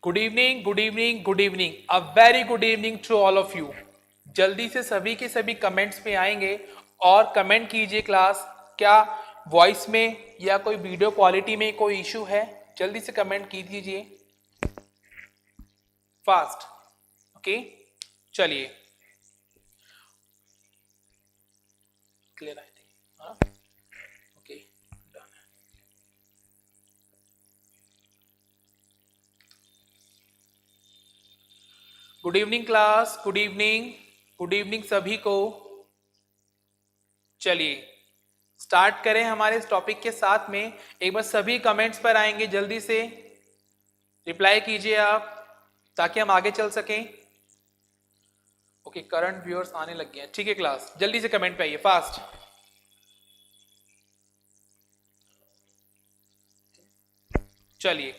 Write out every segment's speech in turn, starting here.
Good evening, good evening, good evening, a very good evening to all of you. जल्दी से सभी के सभी कमेंट्स में आएंगे और कमेंट कीजिए क्लास, क्या वॉइस में या कोई वीडियो क्वालिटी में कोई इशू है? जल्दी से कमेंट कीजिए फास्ट। ओके, चलिए clear I think. Okay, done. Good evening class, good evening, good evening सभी को। चलिए स्टार्ट करें हमारे इस टॉपिक के साथ में। एक बार सभी कमेंट्स पर आएंगे, जल्दी से रिप्लाई कीजिए आप ताकि हम आगे चल सकें। ओके, करंट व्यूअर्स आने लग गए हैं। ठीक है क्लास, जल्दी से कमेंट पे आइए फास्ट। चलिए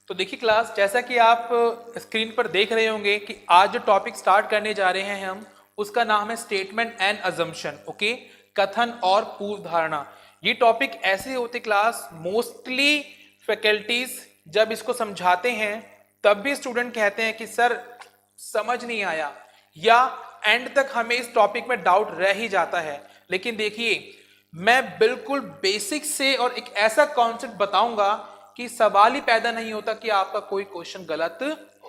तो देखिए क्लास, जैसा कि आप स्क्रीन पर देख रहे होंगे कि आज जो टॉपिक स्टार्ट करने जा रहे हैं हम, उसका नाम है स्टेटमेंट एंड अजम्पशन। ओके, कथन और पूर्व धारणा। ये टॉपिक ऐसे होते क्लास, मोस्टली फैकल्टीज जब इसको समझाते हैं तब भी स्टूडेंट कहते हैं कि सर समझ नहीं आया, या एंड तक हमें इस टॉपिक में डाउट रह ही जाता है। लेकिन देखिए, मैं बिल्कुल बेसिक से और एक ऐसा कॉन्सेप्ट बताऊंगा कि सवाल ही पैदा नहीं होता कि आपका कोई क्वेश्चन गलत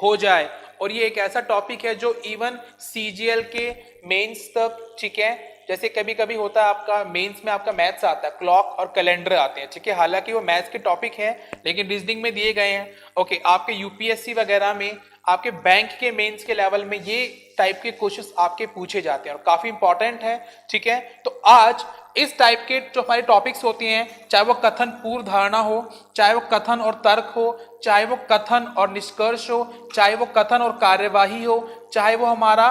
हो जाए। और ये एक ऐसा टॉपिक है जो इवन सीजीएल के मेंस तक, ठीक है, जैसे कभी कभी होता है आपका मेंस में आपका मैथ्स आता है, क्लॉक और कैलेंडर आते हैं, ठीक है, हालांकि वो मैथ्स के टॉपिक है लेकिन रीजनिंग में दिए गए हैं। ओके, आपके यूपीएससी वगैरह में, आपके बैंक के मेंस के लेवल में ये टाइप के क्वेश्चंस आपके पूछे जाते हैं और काफी इंपॉर्टेंट है। ठीक है, तो आज इस टाइप के जो हमारे टॉपिक्स होते हैं, चाहे वो कथन पूर्व धारणा हो, चाहे वो कथन और तर्क हो, चाहे वो कथन और निष्कर्ष हो, चाहे वो कथन और कार्यवाही हो, चाहे वो हमारा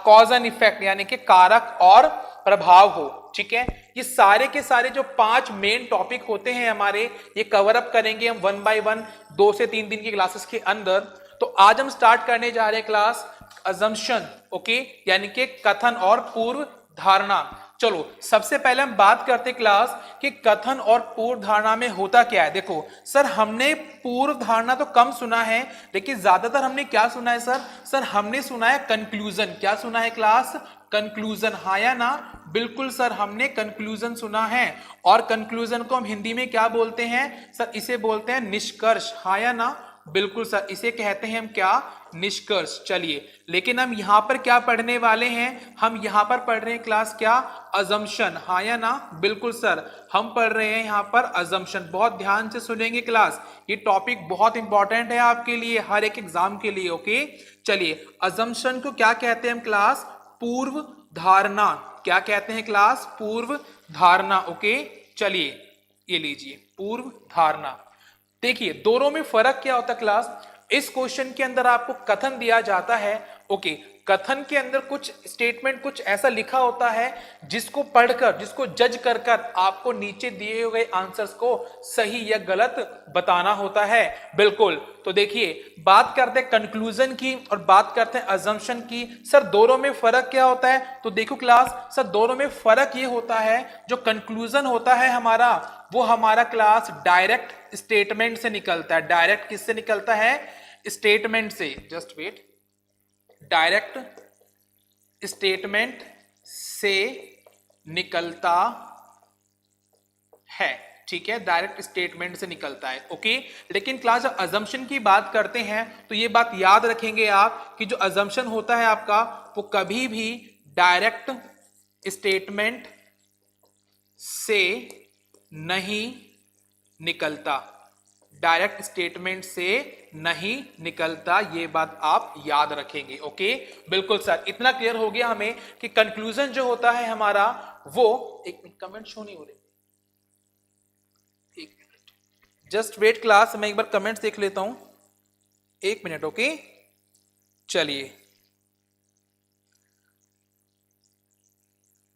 कॉज एंड इफेक्ट यानी कि कारक और प्रभाव हो, ठीक है, ये सारे के सारे जो 5 मेन टॉपिक होते हैं हमारे, ये कवर अप करेंगे हम 1 बाय 1 2 से 3 दिन की क्लासेस के अंदर। तो आज हम स्टार्ट करने जा रहे हैं क्लास अजम्पशन, ओके, यानी कि कथन और पूर्व धारणा। चलो सबसे पहले हम बात करते हैं क्लास कि कथन और पूर्व धारणा में होता क्या है। देखो सर, हमने पूर्व धारणा तो कम सुना है, लेकिन ज्यादातर हमने क्या सुना है सर हमने सुना है कंक्लूजन। क्या सुना है क्लास? कंक्लूजन, हाँ या ना? बिल्कुल सर, हमने कंक्लूजन सुना है। और कंक्लूजन को हम हिंदी में क्या बोलते हैं सर? इसे बोलते हैं निष्कर्ष, हाँ या ना? बिल्कुल सर, इसे कहते हैं हम क्या? निष्कर्ष। चलिए, लेकिन हम यहां पर क्या पढ़ने वाले हैं? हम यहां पर पढ़ रहे हैं क्लास क्या? अजम्पशन, हाँ या ना? बिल्कुल सर, हम पढ़ रहे हैं यहां पर अजम्पशन। बहुत ध्यान से सुनेंगे क्लास, ये टॉपिक बहुत इंपॉर्टेंट है आपके लिए, हर एक एग्जाम के लिए। ओके, चलिए, अजम्पशन को क्या कहते हैं हम क्लास? पूर्व धारणा। क्या कहते हैं क्लास? पूर्व धारणा। ओके, चलिए ये लीजिए पूर्व धारणा। देखिए दोनों में फर्क क्या होता है क्लास? इस क्वेश्चन के अंदर आपको कथन दिया जाता है। ओके, कथन के अंदर कुछ स्टेटमेंट कुछ ऐसा लिखा होता है जिसको पढ़कर, जिसको जज कर कर आपको नीचे दिए हुए आंसर्स को सही या गलत बताना होता है। बिल्कुल, तो देखिए बात करते हैं कंक्लूजन की और बात करते हैं अजम्पशन की। सर दोनों में फर्क क्या होता है? तो देखो क्लास, सर दोनों में फर्क ये होता है, जो कंक्लूजन होता है हमारा, वो हमारा क्लास डायरेक्ट स्टेटमेंट से निकलता है। डायरेक्ट किससे निकलता है? स्टेटमेंट से। जस्ट वेट, डायरेक्ट स्टेटमेंट से निकलता है, ठीक है, डायरेक्ट स्टेटमेंट से निकलता है। ओके, लेकिन क्लास जब अजम्पशन की बात करते हैं तो ये बात याद रखेंगे आप कि जो अजम्पशन होता है आपका, वो कभी भी डायरेक्ट स्टेटमेंट से नहीं निकलता। डायरेक्ट स्टेटमेंट से नहीं निकलता, ये बात आप याद रखेंगे। ओके, बिल्कुल सर, इतना क्लियर हो गया हमें कि कंक्लूजन जो होता है हमारा, वो एक मिनट, कमेंट शो नहीं हो रहे, एक मिनट, जस्ट वेट क्लास, मैं एक बार कमेंट्स देख लेता हूं, एक मिनट। ओके, चलिए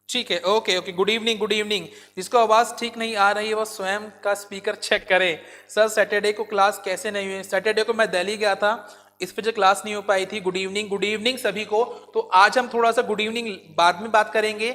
ठीक है, okay okay, good evening, good evening. जिसको आवाज ठीक नहीं आ रही है वो स्वयं का स्पीकर चेक करे। सर सैटरडे को क्लास कैसे नहीं हुई? सैटरडे को मैं दिल्ली गया था, इस वजह क्लास नहीं हो पाई थी। गुड इवनिंग, गुड इवनिंग सभी को। तो आज हम थोड़ा सा गुड इवनिंग बाद में बात करेंगे,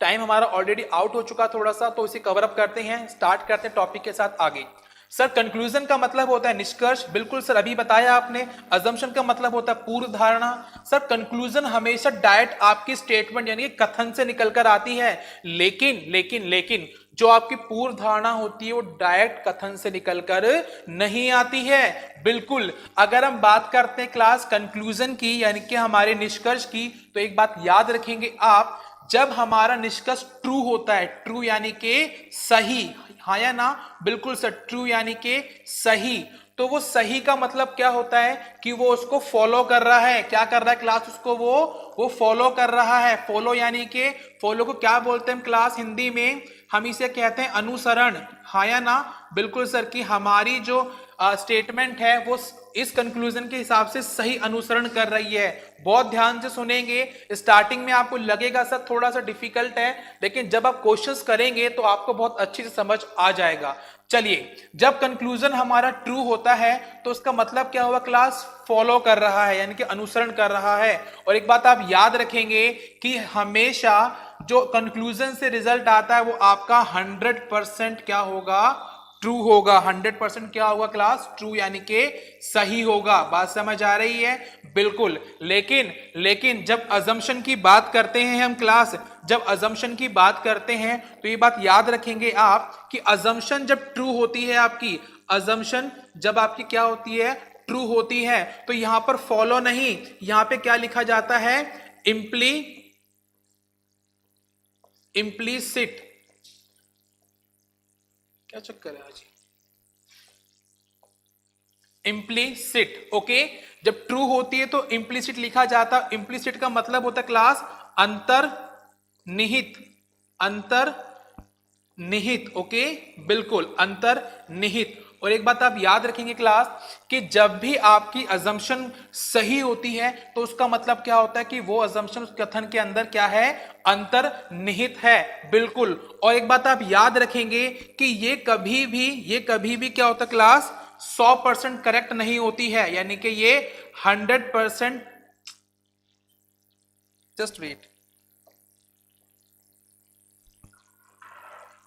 टाइम हमारा ऑलरेडी आउट हो चुका थोड़ा सा, तो इसे कवर अप करते हैं, स्टार्ट करते हैं टॉपिक के साथ आगे। सर कंक्लूजन का मतलब होता है निष्कर्ष, बिल्कुल सर अभी बताया आपने। अजम्पशन का मतलब होता है पूर्व धारणा। सर कंक्लूजन हमेशा डायरेक्ट आपकी स्टेटमेंट यानी कि कथन से निकलकर आती है, लेकिन जो आपकी पूर्व धारणा होती है वो डायरेक्ट कथन से निकलकर नहीं आती है। बिल्कुल, अगर हम बात करते हैं क्लास कंक्लूजन की यानी कि हमारे निष्कर्ष की, तो एक बात याद रखेंगे आप, जब हमारा निष्कर्ष ट्रू होता है, ट्रू यानी कि सही, हाँ या ना, बिल्कुल सर, ट्रू यानी कि सही, तो वो सही का मतलब क्या होता है कि वो उसको फॉलो कर रहा है। क्या कर रहा है क्लास? उसको वो फॉलो कर रहा है। फॉलो यानी कि फॉलो को क्या बोलते हैं क्लास हिंदी में? हम इसे कहते हैं अनुसरण, हाँ या ना, बिल्कुल सर, कि हमारी जो स्टेटमेंट है वो इस कंक्लूजन के हिसाब से सही अनुसरण कर रही है। बहुत ध्यान से सुनेंगे, स्टार्टिंग में आपको लगेगा सर थोड़ा सा डिफिकल्ट है, लेकिन जब आप क्वेश्चंस करेंगे तो आपको बहुत अच्छी से समझ आ जाएगा। चलिए, जब कंक्लूजन हमारा ट्रू होता है तो उसका मतलब क्या हुआ क्लास? फॉलो कर रहा है यानी कि अनुसरण कर रहा है। और एक बात आप याद रखेंगे कि हमेशा जो कंक्लूजन से रिजल्ट आता है वो आपका 100% क्या होगा? ट्रू होगा। 100% क्या होगा क्लास? ट्रू यानी कि सही होगा। बात समझ आ रही है? बिल्कुल। लेकिन जब अजम्पशन की बात करते हैं हम क्लास, जब अजम्पशन की बात करते हैं तो ये बात याद रखेंगे आप कि अजम्पशन जब ट्रू होती है आपकी, अजम्पशन जब आपकी क्या होती है? ट्रू होती है, तो यहां पर फॉलो नहीं, यहां पे क्या लिखा जाता है? इम्प्लीसिट। क्या चक्कर है आज? Implicit, okay. जब ट्रू होती है तो इम्प्लीसिट लिखा जाता। इम्प्लीसिट का मतलब होता है क्लास अंतर्निहित, अंतर्निहित, ओके, बिल्कुल अंतर्निहित। और एक बात आप याद रखेंगे क्लास कि जब भी आपकी अजम्पशन सही होती है तो उसका मतलब क्या होता है कि वो अजम्पशन उस कथन के अंदर क्या है? अंतर्निहित है, बिल्कुल। और एक बात आप याद रखेंगे कि ये कभी भी क्या होता है क्लास? 100% करेक्ट नहीं होती है, यानी कि ये 100%, जस्ट वेट,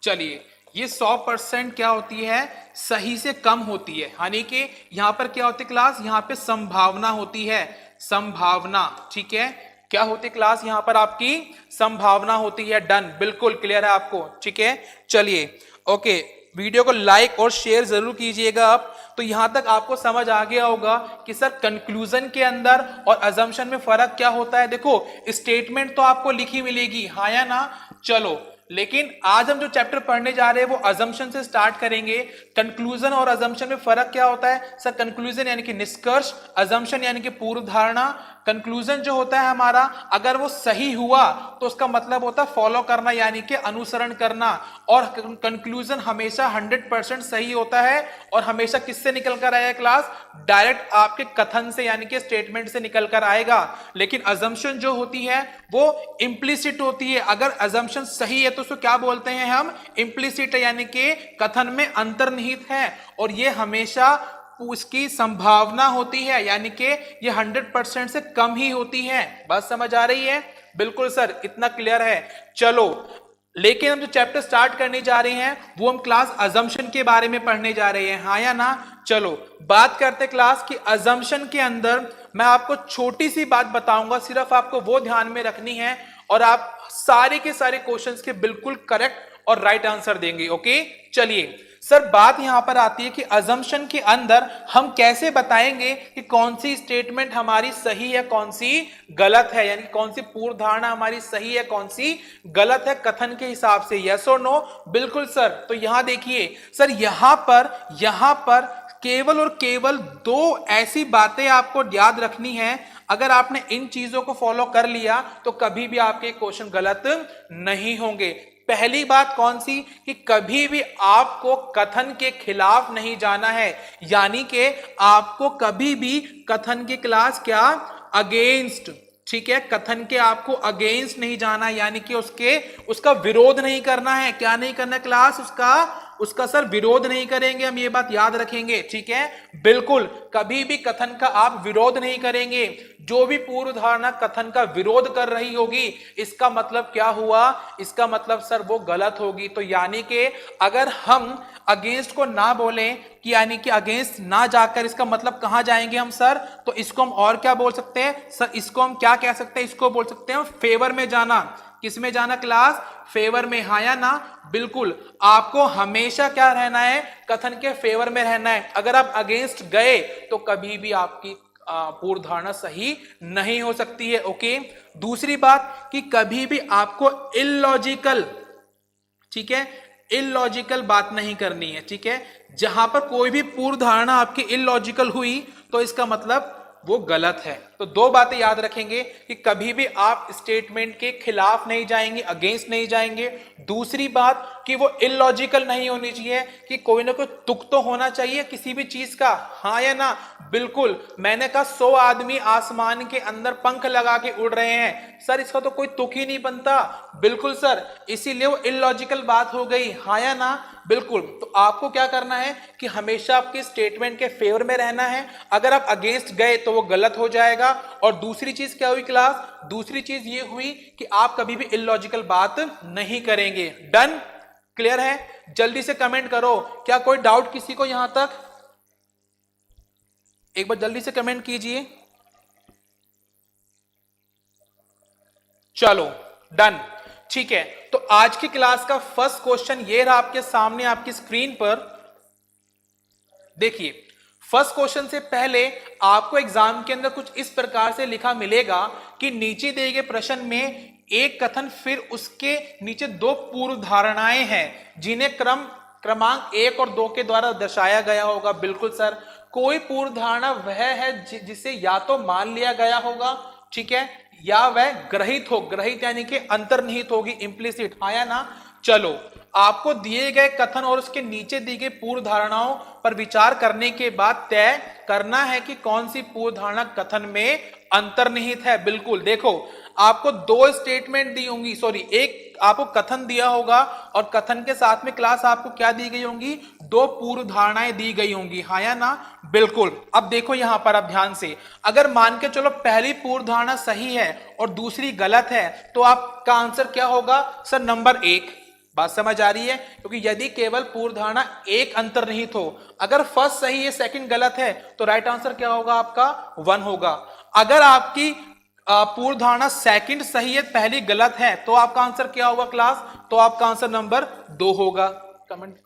चलिए, ये 100% क्या होती है? सही से कम होती है, यानी कि यहां पर क्या होती है क्लास? यहां पे संभावना होती है, संभावना, ठीक है। क्या होती है क्लास? यहां पर आपकी संभावना होती है। डन, बिल्कुल क्लियर है आपको, ठीक है। चलिए, ओके, वीडियो को लाइक और शेयर जरूर कीजिएगा आप। तो यहां तक आपको समझ आ गया होगा कि सर कंक्लूजन के अंदर और अजम्पशन में फर्क क्या होता है। देखो, स्टेटमेंट तो आपको लिखी मिलेगी, हाँ या ना। चलो, लेकिन आज हम जो चैप्टर पढ़ने जा रहे हैं वो अजम्पशन से स्टार्ट करेंगे। कंक्लूजन और अजम्पशन में फर्क क्या होता है सर? कंक्लूजन यानी कि निष्कर्ष, अजम्पशन यानी कि पूर्व धारणा। कंक्लूजन जो होता है हमारा, अगर वो सही हुआ तो उसका मतलब होता है फॉलो करना यानी कि अनुसरण करना। और कंक्लूजन हमेशा 100% सही होता है और हमेशा किससे निकल कर आएगा क्लास? डायरेक्ट आपके कथन से यानी कि स्टेटमेंट से निकल कर आएगा। लेकिन अजम्पशन जो होती है वो इम्प्लिसिट होती है। अगर अजम्पशन सही है तो उसको क्या बोलते हैं हम? इम्प्लिसिट है, यानी कि कथन में अंतर्निहित है। और ये हमेशा उसकी संभावना होती है, यानी कि ये 100% से कम ही होती है। बात समझ आ रही है? बिल्कुल सर, इतना क्लियर है। चलो, लेकिन हम जो चैप्टर स्टार्ट करने जा रहे हैं वो हम क्लास अजम्पशन के बारे में पढ़ने जा रहे हैं, हाँ या ना। चलो, बात करते क्लास की अजम्पशन के अंदर मैं आपको छोटी सी बात बताऊंगा, सिर्फ आपको वो ध्यान में रखनी है और आप सारे के सारे क्वेश्चंस के बिल्कुल करेक्ट और राइट आंसर देंगे, ओके। चलिए सर, बात यहां पर आती है कि अजम्पशन के अंदर हम कैसे बताएंगे कि कौन सी स्टेटमेंट हमारी सही है, कौन सी गलत है, यानी कौन सी पूर्व धारणा हमारी सही है, कौन सी गलत है कथन के हिसाब से। यस और नो? बिल्कुल सर। तो यहां देखिए सर, यहां पर केवल और केवल दो ऐसी बातें आपको याद रखनी है। अगर आपने इन चीजों को फॉलो कर लिया तो कभी भी आपके क्वेश्चन गलत नहीं होंगे। पहली बात कौन सी? कि कभी भी आपको कथन के खिलाफ नहीं जाना है, यानी कि आपको कभी भी कथन के क्लास क्या? अगेंस्ट, ठीक है, कथन के आपको अगेंस्ट नहीं जाना, यानी कि उसका विरोध नहीं करना है। क्या नहीं करना क्लास? उसका उसका सर विरोध नहीं करेंगे, हम ये बात याद रखेंगे, ठीक है। बिल्कुल कभी भी कथन का आप विरोध नहीं करेंगे। जो भी पूर्व धारणा कथन का विरोध कर रही होगी इसका मतलब क्या हुआ, इसका मतलब सर वो गलत होगी। तो यानी कि अगर हम अगेंस्ट को ना बोलें कि यानी कि अगेंस्ट ना जाकर इसका मतलब कहां जाएंगे हम सर, तो इसको हम और क्या बोल सकते हैं सर, इसको हम क्या कह सकते हैं, इसको बोल सकते हैं फेवर में जाना। किस में जाना क्लास, फेवर में, हाँ या ना। बिल्कुल आपको हमेशा क्या रहना है, कथन के फेवर में रहना है। अगर आप अगेंस्ट गए तो कभी भी आपकी पूर्व धारणा सही नहीं हो सकती है। ओके, दूसरी बात कि कभी भी आपको इलॉजिकल, ठीक है, इलॉजिकल बात नहीं करनी है, ठीक है। जहां पर कोई भी पूर्व धारणा आपकी इलॉजिकल हुई तो इसका मतलब वो गलत है। तो दो बातें याद रखेंगे कि कभी भी आप स्टेटमेंट के खिलाफ नहीं जाएंगे, अगेंस्ट नहीं जाएंगे। दूसरी बात कि वो इलॉजिकल नहीं होनी चाहिए, कि कोई ना कोई तुक तो होना चाहिए किसी भी चीज का, हाँ या ना। बिल्कुल मैंने कहा 100 आदमी आसमान के अंदर पंख लगा के उड़ रहे हैं सर, इसका तो कोई तुक ही नहीं बनता। बिल्कुल सर, इसीलिए वो इलॉजिकल बात हो गई, हाँ या ना। बिल्कुल, तो आपको क्या करना है कि हमेशा आपके स्टेटमेंट के फेवर में रहना है। अगर आप अगेंस्ट गए तो वो गलत हो जाएगा। और दूसरी चीज क्या हुई क्लास, दूसरी चीज ये हुई कि आप कभी भी इलॉजिकल बात नहीं करेंगे। डन, क्लियर है? जल्दी से कमेंट करो, क्या कोई डाउट किसी को यहां तक? एक बार जल्दी से कमेंट कीजिए। चलो डन, ठीक है। तो आज की क्लास का फर्स्ट क्वेश्चन ये रहा आपके सामने आपकी स्क्रीन पर। देखिए, फर्स्ट क्वेश्चन से पहले आपको एग्जाम के अंदर कुछ इस प्रकार से लिखा मिलेगा कि नीचे दिए गए प्रश्न में एक कथन फिर उसके नीचे दो पूर्व धारणाएं हैं जिन्हें क्रमांक 1 और 2 के द्वारा दर्शाया गया होगा। बिल्कुल सर, कोई पूर्व धारणा वह है जिसे या तो मान लिया गया होगा, ठीक है, या वह ग्रहित हो, ग्रहित यानी कि अंतर्निहित होगी, इंप्लिसिट, हाँ या ना। चलो, आपको दिए गए कथन और उसके नीचे दी गई पूर्व धारणाओं पर विचार करने के बाद तय करना है कि कौन सी पूर्व धारणा कथन में अंतर्निहित है। बिल्कुल देखो, आपको दो स्टेटमेंट दी होंगी, सॉरी एक आपको कथन दिया होगा और कथन के साथ में क्लास आपको क्या दी गई होंगी, दो पूर्व धारणाएं दी गई होंगी, हाँ या ना। बिल्कुल, अब देखो यहां पर आप ध्यान से, अगर मान के चलो पहली पूर्व धारणा सही है और दूसरी गलत है तो आपका आंसर क्या होगा सर, नंबर 1। बात समझ आ रही है? क्योंकि यदि केवल पूर्व धारणा एक अंतर्निहित हो, अगर फर्स्ट सही है सेकंड गलत है तो राइट आंसर क्या होगा आपका, 1 होगा। अगर आपकी पूर्व धारणा सेकंड सही है पहली गलत है तो आपका आंसर क्या होगा क्लास, तो आपका आंसर नंबर 2 होगा। कमेंट,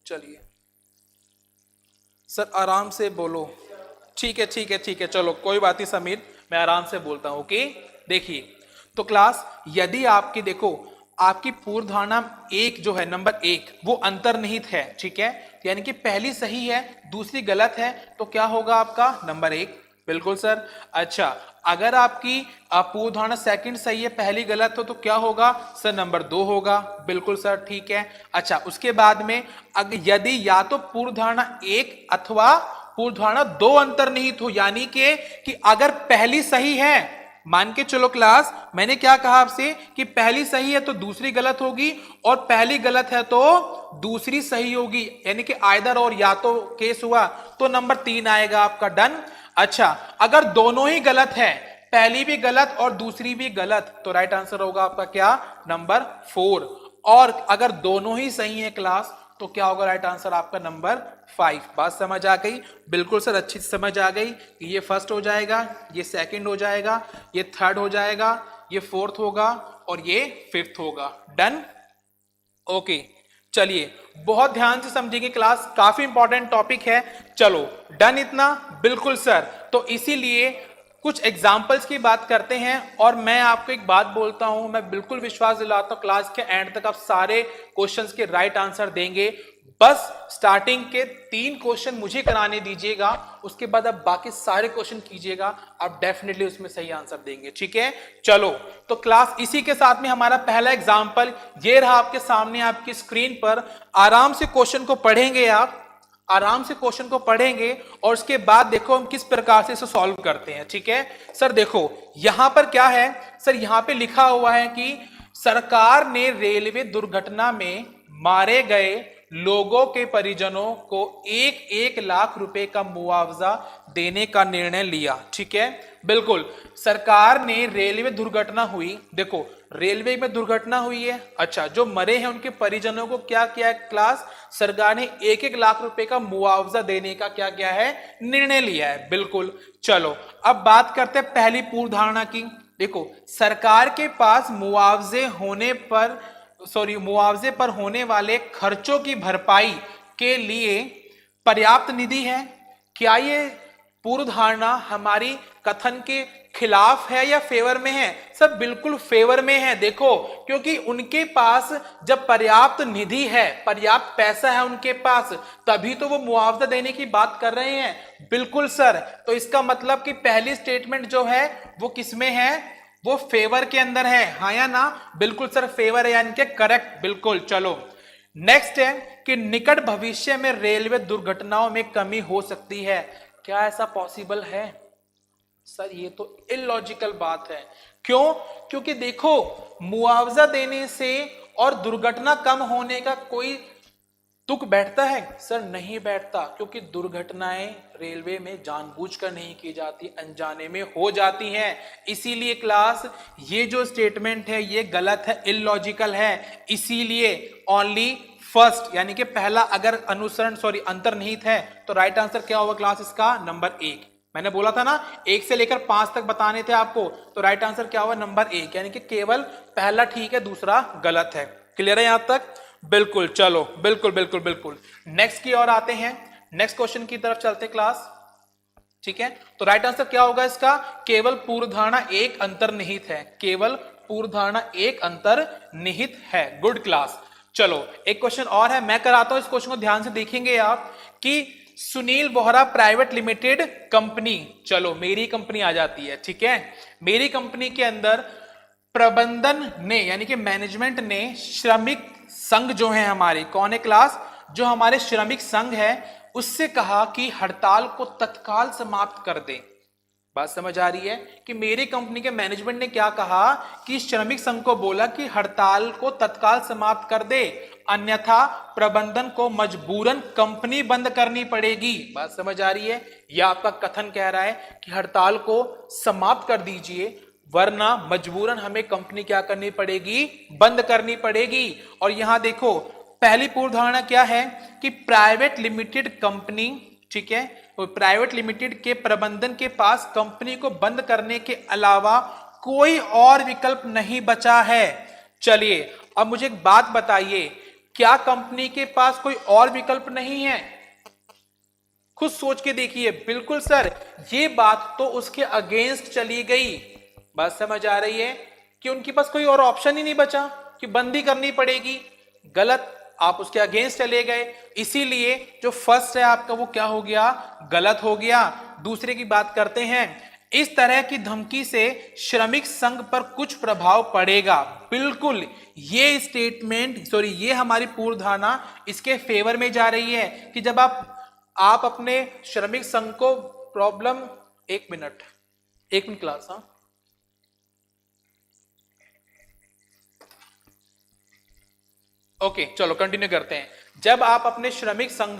चलिए सर आराम से बोलो, ठीक है ठीक है ठीक है, चलो कोई बात नहीं समीर, मैं आराम से बोलता हूं। ओके, देखिए तो क्लास यदि आपकी देखो आपकी पूर्व धारणा एक जो है नंबर 1 वो अंतर्निहित है, ठीक है, यानी कि पहली सही है दूसरी गलत है तो क्या होगा आपका नंबर 1। बिल्कुल सर। अच्छा, अगर आपकी पूर्व धारणा सेकंड सही है पहली गलत हो तो क्या होगा सर, नंबर 2 होगा। बिल्कुल सर, ठीक है। अच्छा, उसके बाद में यदि या तो पूर्व धारणा 1 अथवा पूर्व धारणा 2 अंतर्निहित हो, यानी कि अगर पहली सही है, मान के चलो क्लास मैंने क्या कहा आपसे कि पहली सही है तो दूसरी गलत होगी और पहली गलत है तो दूसरी सही होगी, यानी कि आइदर और, या तो केस हुआ तो नंबर 3 आएगा आपका। डन। अच्छा, अगर दोनों ही गलत है, पहली भी गलत और दूसरी भी गलत, तो राइट आंसर होगा आपका क्या, नंबर 4। और अगर दोनों ही सही है क्लास तो क्या होगा राइट आंसर आपका नंबर 5। बात समझ आ गई? बिल्कुल सर, अच्छी समझ आ गई कि ये फर्स्ट हो जाएगा, ये सेकंड हो जाएगा, ये थर्ड हो जाएगा, ये फोर्थ होगा और ये फिफ्थ होगा। डन। ओके, चलिए बहुत ध्यान से समझेंगे क्लास, काफी इंपॉर्टेंट टॉपिक है। चलो डन इतना? बिल्कुल सर। तो इसीलिए कुछ एग्जाम्पल्स की बात करते हैं और मैं आपको एक बात बोलता हूं, मैं बिल्कुल विश्वास दिलाता हूं क्लास के एंड तक आप सारे क्वेश्चंस के राइट आंसर देंगे। बस स्टार्टिंग के 3 क्वेश्चन मुझे कराने दीजिएगा, उसके बाद आप बाकी सारे क्वेश्चन कीजिएगा, आप डेफिनेटली उसमें सही आंसर देंगे, ठीक है। चलो तो क्लास इसी के साथ में हमारा पहला एग्जाम्पल ये रहा आपके सामने आपकी स्क्रीन पर। आराम से क्वेश्चन को पढ़ेंगे, आप आराम से क्वेश्चन को पढ़ेंगे और उसके बाद देखो हम किस प्रकार से इसे सॉल्व करते हैं, ठीक है। सर देखो यहां पर क्या है, सर यहां पे लिखा हुआ है कि सरकार ने रेलवे दुर्घटना में मारे गए लोगों के परिजनों को 1-1 लाख रुपए का मुआवजा देने का निर्णय लिया। ठीक है, बिल्कुल सरकार ने रेलवे दुर्घटना हुई, देखो रेलवे में दुर्घटना हुई है, अच्छा जो मरे हैं उनके परिजनों को क्या किया है क्लास, सरकार ने 1-1 लाख रुपए का मुआवजा देने का क्या किया है, निर्णय लिया है। बिल्कुल, चलो अब बात करते हैं पहली पूर्व धारणा की। देखो सरकार के पास मुआवजे पर होने वाले खर्चों की भरपाई के लिए पर्याप्त निधि है। क्या ये पूर्व धारणा हमारी कथन के खिलाफ है या फेवर में है? सब बिल्कुल फेवर में है। देखो क्योंकि उनके पास जब पर्याप्त निधि है, पर्याप्त पैसा है उनके पास, तभी तो वो मुआवजा देने की बात कर रहे हैं। बिल्कुल सर, तो इसका मतलब कि पहली स्टेटमेंट जो है वो किसमें है, वो फेवर के अंदर है, हाँ या ना? बिल्कुल सर फेवर है, यानी कि करेक्ट। बिल्कुल, चलो नेक्स्ट है कि निकट भविष्य में रेलवे दुर्घटनाओं में कमी हो सकती है। क्या ऐसा पॉसिबल है? सर ये तो इलॉजिकल बात है। क्यों? क्योंकि देखो मुआवजा देने से और दुर्घटना कम होने का कोई तुक बैठता है? सर नहीं बैठता, क्योंकि दुर्घटनाएं रेलवे में जानबूझकर नहीं की जाती, अनजाने में हो जाती हैं। इसीलिए क्लास ये जो स्टेटमेंट है ये गलत है, इलॉजिकल है। इसीलिए ओनली फर्स्ट यानी कि पहला अगर अंतर्निहित है तो राइट आंसर क्या होगा क्लास इसका? नंबर 1। मैंने बोला था ना 1 से लेकर 5 तक बताने थे आपको, तो राइट आंसर क्या होगा? नंबर 1, यानी कि केवल पहला ठीक है, दूसरा गलत है। क्लियर है यहां तक? बिल्कुल, चलो बिल्कुल बिल्कुल बिल्कुल नेक्स्ट की ओर आते हैं, नेक्स्ट क्वेश्चन की तरफ चलते क्लास। ठीक है, तो राइट आंसर क्या होगा इसका? केवल पूर्व धारणा एक अंतर्निहित है, केवल पूर्व धारणा एक अंतर्निहित है। Good class. चलो एक क्वेश्चन और है, मैं कराता हूं, इस क्वेश्चन को ध्यान से देखेंगे आप कि Sunil Bohra private limited company, चलो मेरी कंपनी आ जाती है। ठीक है, मेरी कंपनी के अंदर प्रबंधन ने यानी कि मैनेजमेंट ने श्रमिक संघ जो है हमारे, कौन है क्लास? जो हमारे श्रमिक संघ है उससे कहा कि हड़ताल को तत्काल समाप्त कर दे। बात समझ आ रही है कि मेरी कंपनी के मैनेजमेंट ने क्या कहा कि श्रमिक संघ को बोला कि हड़ताल को तत्काल समाप्त कर दे, अन्यथा प्रबंधन को मजबूरन कंपनी बंद करनी पड़ेगी। बात समझ आ रही है? यह आपका कथन कह रहा है कि हड़ताल को समाप्त कर दीजिए, वरना मजबूरन हमें कंपनी क्या करनी पड़ेगी? बंद करनी पड़ेगी। और यहां देखो पहली पूर्व धारणा क्या है कि प्राइवेट लिमिटेड कंपनी, ठीक है, तो प्राइवेट लिमिटेड के प्रबंधन के पास कंपनी को बंद करने के अलावा कोई और विकल्प नहीं बचा है। चलिए अब मुझे एक बात बताइए, क्या कंपनी के पास कोई और विकल्प नहीं है? खुद सोच के देखिए। बिल्कुल सर, ये बात तो उसके अगेंस्ट चली गई। बात समझ आ रही है कि उनके पास कोई और ऑप्शन ही नहीं बचा कि बंदी करनी पड़ेगी। गलत, आप उसके अगेंस्ट चले गए, इसीलिए जो फर्स्ट है आपका वो क्या हो गया? गलत हो गया। दूसरे की बात करते हैं, इस तरह की धमकी से श्रमिक संघ पर कुछ प्रभाव पड़ेगा। बिल्कुल, ये स्टेटमेंट ये हमारी पूर्व धारणा इसके फेवर में जा रही है कि जब आप अपने श्रमिक संघ को प्रॉब्लम, एक मिनट क्लास, हाँ ओके चलो कंटिन्यू करते हैं। जब आप अपने श्रमिक संघ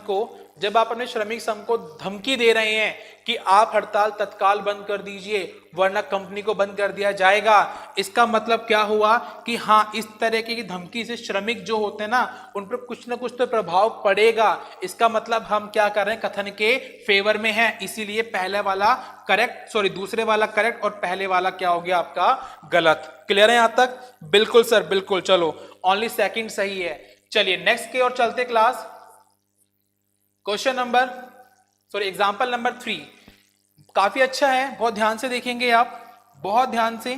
को धमकी दे रहे हैं कि आप हड़ताल तत्काल बंद कर दीजिए वरना कंपनी को बंद कर दिया जाएगा, इसका मतलब क्या हुआ कि हाँ इस तरह की धमकी से श्रमिक जो होते हैं ना उन पर कुछ ना कुछ तो प्रभाव पड़ेगा। इसका मतलब हम क्या कर रहे हैं? कथन के फेवर में है, इसीलिए पहले वाला करेक्ट, दूसरे वाला करेक्ट और पहले वाला क्या हो गया आपका? गलत। क्लियर है यहां तक? बिल्कुल सर बिल्कुल, चलो ओनली सेकंड सही है। चलिए नेक्स्ट की ओर चलते क्लास। एग्जाम्पल नंबर 3 काफी अच्छा है, बहुत ध्यान से देखेंगे आप, बहुत ध्यान से,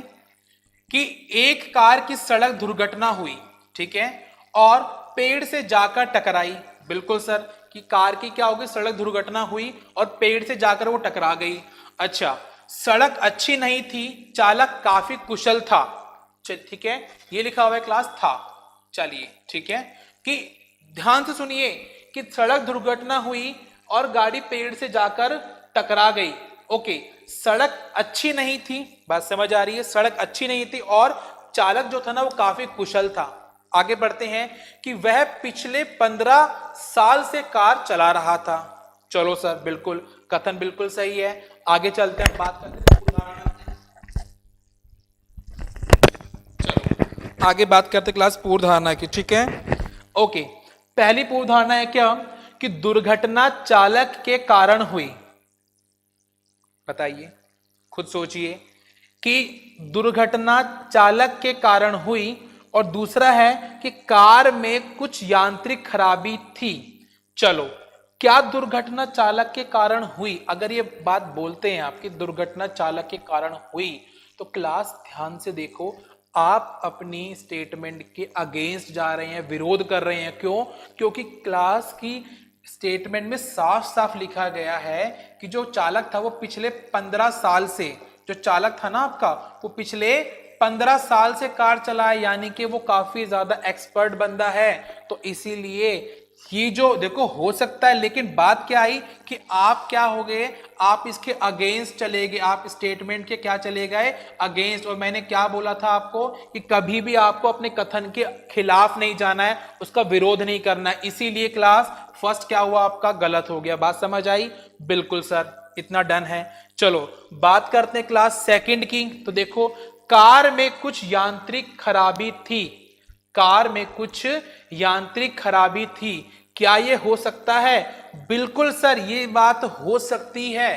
कि एक कार की सड़क दुर्घटना हुई, ठीक है, और पेड़ से जाकर टकराई। बिल्कुल सर, कि कार की क्या होगी? सड़क दुर्घटना हुई और पेड़ से जाकर वो टकरा गई। अच्छा, सड़क अच्छी नहीं थी, चालक काफी कुशल था। ठीक है, ये लिखा हुआ है क्लास था। चलिए ठीक है, कि ध्यान से सुनिए कि सड़क दुर्घटना हुई और गाड़ी पेड़ से जाकर टकरा गई। ओके, सड़क अच्छी नहीं थी, बात समझ आ रही है? सड़क अच्छी नहीं थी और चालक जो था ना वो काफी कुशल था। आगे बढ़ते हैं कि वह पिछले 15 साल से कार चला रहा था। चलो सर, बिल्कुल कथन बिल्कुल सही है। आगे चलते हैं, बात करते हैं आगे बात करते क्लास पूर्व धारणा की। ठीक है, ओके। पहली पूर्व धारणा है क्या कि दुर्घटना चालक के कारण हुई। बताइए, खुद सोचिए कि दुर्घटना चालक के कारण हुई, और दूसरा है कि कार में कुछ यांत्रिक खराबी थी। चलो, क्या दुर्घटना चालक के कारण हुई? अगर ये बात बोलते हैं आपकी दुर्घटना चालक के कारण हुई, तो क्लास ध्यान से देखो, आप अपनी स्टेटमेंट के अगेंस्ट जा रहे हैं, विरोध कर रहे हैं। क्यों? क्योंकि क्लास की स्टेटमेंट में साफ साफ लिखा गया है कि जो चालक था वो पिछले 15 साल से, जो चालक था ना आपका, वो पिछले 15 साल से कार चलाए, यानी कि वो काफी ज्यादा एक्सपर्ट बंदा है। तो इसीलिए ये जो देखो हो सकता है, लेकिन बात क्या आई कि आप क्या हो गए, आप इसके अगेंस्ट चले गए, आप स्टेटमेंट के क्या चले गए, अगेंस्ट। और मैंने क्या बोला था आपको कि कभी भी आपको अपने कथन के खिलाफ नहीं जाना है, उसका विरोध नहीं करना है। इसीलिए क्लास फर्स्ट क्या हुआ आपका, गलत हो गया। बात समझ आई? बिल्कुल सर, इतना डन है। चलो बात करते हैं क्लास सेकंड की। तो देखो, कार में कुछ यांत्रिक खराबी थी। कार में कुछ यांत्रिक खराबी थी, क्या ये हो सकता है? बिल्कुल सर, ये बात हो सकती है।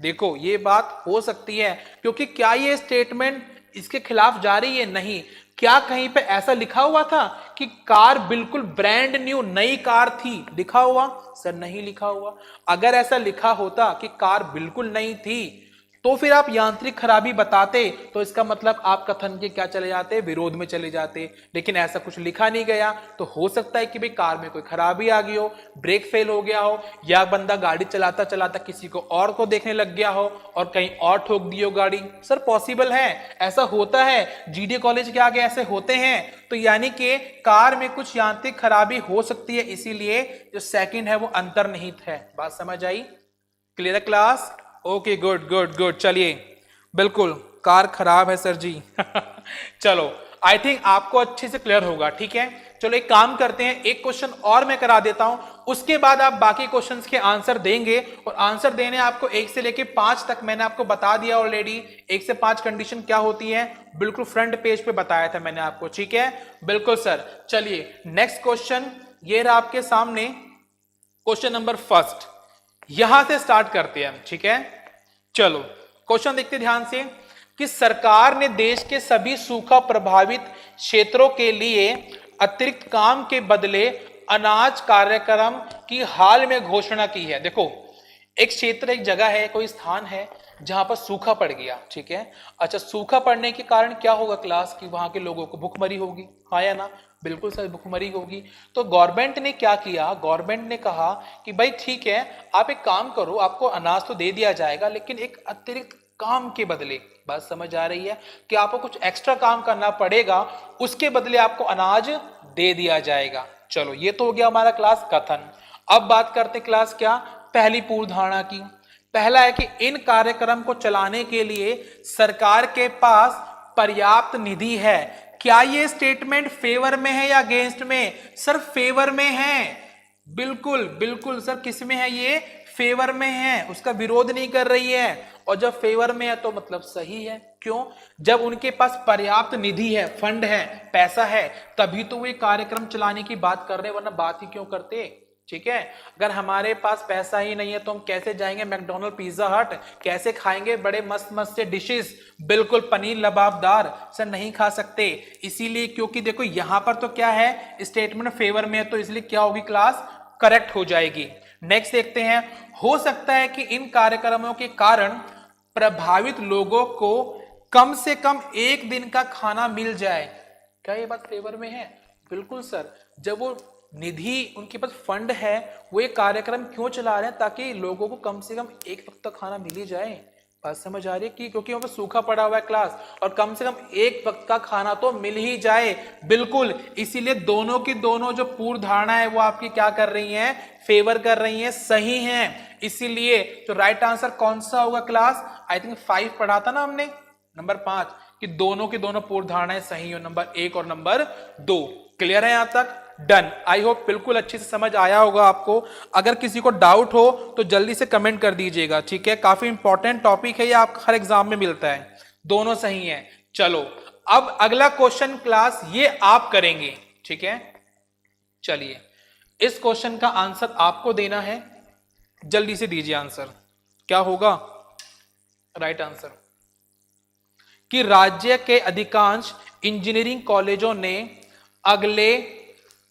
देखो, ये बात हो सकती है, क्योंकि क्या ये स्टेटमेंट इसके खिलाफ जा रही है? नहीं। क्या कहीं पे ऐसा लिखा हुआ था कि कार बिल्कुल ब्रांड न्यू नई कार थी? लिखा हुआ? सर नहीं लिखा हुआ। अगर ऐसा लिखा होता कि कार बिल्कुल नई थी, तो फिर आप यांत्रिक खराबी बताते, तो इसका मतलब आप कथन के क्या चले जाते, विरोध में चले जाते। लेकिन ऐसा कुछ लिखा नहीं गया, तो हो सकता है कि भाई कार में कोई खराबी आ गई हो, ब्रेक फेल हो गया हो, या बंदा गाड़ी चलाता चलाता किसी को और को देखने लग गया हो और कहीं और ठोक दी हो गाड़ी। सर पॉसिबल है, ऐसा होता है, जीडी कॉलेज के आगे ऐसे होते हैं। तो यानी कि कार में कुछ यांत्रिक खराबी हो सकती है, इसीलिए जो सेकंड है वो अंतर्निहित है। बात समझ आई? क्लियर है class? Okay, good good good. चलिए, बिल्कुल कार खराब है सर जी। चलो, आई थिंक आपको अच्छे से क्लियर होगा। ठीक है, चलो एक काम करते हैं, एक क्वेश्चन और मैं करा देता हूं, उसके बाद आप बाकी क्वेश्चंस के आंसर देंगे। और आंसर देने आपको 1 से लेके 5 तक मैंने आपको बता दिया ऑलरेडी। 1 से 5 कंडीशन क्या होती है, बिल्कुल फ्रंट पेज पे बताया था मैंने आपको। ठीक है, बिल्कुल सर। चलिए नेक्स्ट क्वेश्चन ये रहा आपके सामने, क्वेश्चन नंबर फर्स्ट। यहां से स्टार्ट करते हैं हम। ठीक है, चलो क्वेश्चन देखते ध्यान से कि सरकार ने देश के सभी सूखा प्रभावित क्षेत्रों के लिए अतिरिक्त काम के बदले अनाज कार्यक्रम की हाल में घोषणा की है। देखो, एक क्षेत्र, एक जगह है, कोई स्थान है जहां पर सूखा पड़ गया। ठीक है, अच्छा, सूखा पड़ने के कारण क्या होगा क्लास की, वहां के लोगों को भूखमरी होगी, हाँ या ना? बिल्कुल सर, भूखमरी होगी। तो गवर्नमेंट ने क्या किया, गवर्नमेंट ने कहा कि भाई ठीक है, आप एक काम करो, आपको अनाज तो दे दिया जाएगा, लेकिन एक अतिरिक्त काम के बदले। बात समझ आ रही है कि आपको कुछ एक्स्ट्रा काम करना पड़ेगा, उसके बदले आपको अनाज दे दिया जाएगा। चलो, ये तो हो गया हमारा क्लास कथन। अब बात करते क्लास क्या, पहली पूर्व धारणा की। पहला है कि इन कार्यक्रम को चलाने के लिए सरकार के पास पर्याप्त निधि है। क्या ये स्टेटमेंट फेवर में है या अगेंस्ट में? सर फेवर में है। बिल्कुल बिल्कुल सर, किस में है ये? फेवर में है, उसका विरोध नहीं कर रही है। और जब फेवर में है तो मतलब सही है। क्यों? जब उनके पास पर्याप्त निधि है, फंड है, पैसा है, तभी तो वे कार्यक्रम चलाने की बात कर रहे हैं, वरना बात ही क्यों करते? ठीक है, अगर हमारे पास पैसा ही नहीं है तो हम कैसे जाएंगे मैकडॉनल्ड, पिज्जा हट, कैसे खाएंगे बड़े मस्त मस्त से डिशेस, बिल्कुल पनीर लबाबदार सर, नहीं खा सकते। इसीलिए, क्योंकि देखो यहां पर तो क्या है, स्टेटमेंट फेवर में है, तो इसलिए क्या होगी क्लास, करेक्ट हो जाएगी। नेक्स्ट देखते हैं, हो सकता है कि इन कार्यक्रमों के कारण प्रभावित लोगों को कम से कम 1 दिन का खाना मिल जाए। क्या ये बात फेवर में है? बिल्कुल सर, जब वो निधि, उनके पास फंड है, वो एक कार्यक्रम क्यों चला रहे हैं, ताकि लोगों को कम से कम 1 वक्त का खाना मिल ही जाए। बात समझ आ रही है कि क्योंकि वहां पर सूखा पड़ा हुआ है क्लास, और कम से कम 1 वक्त का खाना तो मिल ही जाए। बिल्कुल, इसीलिए दोनों की दोनों जो पूर्व धारणा है वो आपकी क्या कर रही हैं, फेवर कर रही हैं, सही हैं। इसीलिए तो राइट आंसर कौन सा होगा क्लास, आई थिंक 5 पढ़ा था ना हमने, नंबर 5, कि दोनों की दोनों पूर्व धारणाएं सही हो, नंबर 1 और नंबर 2। क्लियर है यहां तक? डन। आई होप बिल्कुल अच्छे से समझ आया होगा आपको। अगर किसी को डाउट हो तो जल्दी से कमेंट कर दीजिएगा, ठीक है? काफी इंपॉर्टेंट टॉपिक है ये, आपका हर एग्जाम में मिलता है। दोनों सही है। चलो अब अगला क्वेश्चन क्लास ये आप करेंगे, ठीक है? चलिए इस क्वेश्चन का आंसर आपको देना है, जल्दी से दीजिए आंसर। क्या होगा राइट आंसर? कि राज्य के अधिकांश इंजीनियरिंग कॉलेजों ने अगले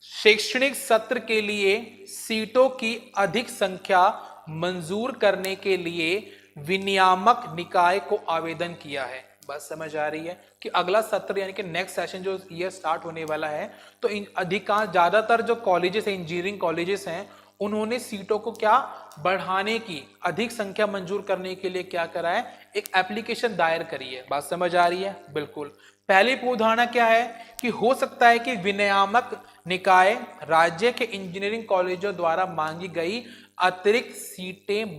शैक्षणिक सत्र के लिए सीटों की अधिक संख्या मंजूर करने के लिए विनियामक निकाय को आवेदन किया है। बस समझ आ रही है कि अगला सत्र यानी कि नेक्स्ट सेशन जो ये स्टार्ट होने वाला है, तो इन अधिकांश ज्यादातर जो कॉलेजेस हैं, इंजीनियरिंग कॉलेजेस हैं, उन्होंने सीटों को क्या बढ़ाने की, अधिक संख्या मंजूर करने के लिए क्या करा है, एक एप्लीकेशन दायर करी है। बात समझ आ रही है? बिल्कुल। पहली पूर्वधारणा क्या है कि हो सकता है कि विनियामक निकाय राज्य के इंजीनियरिंग कॉलेजों द्वारा मांगी गई अतिरिक्त सीटें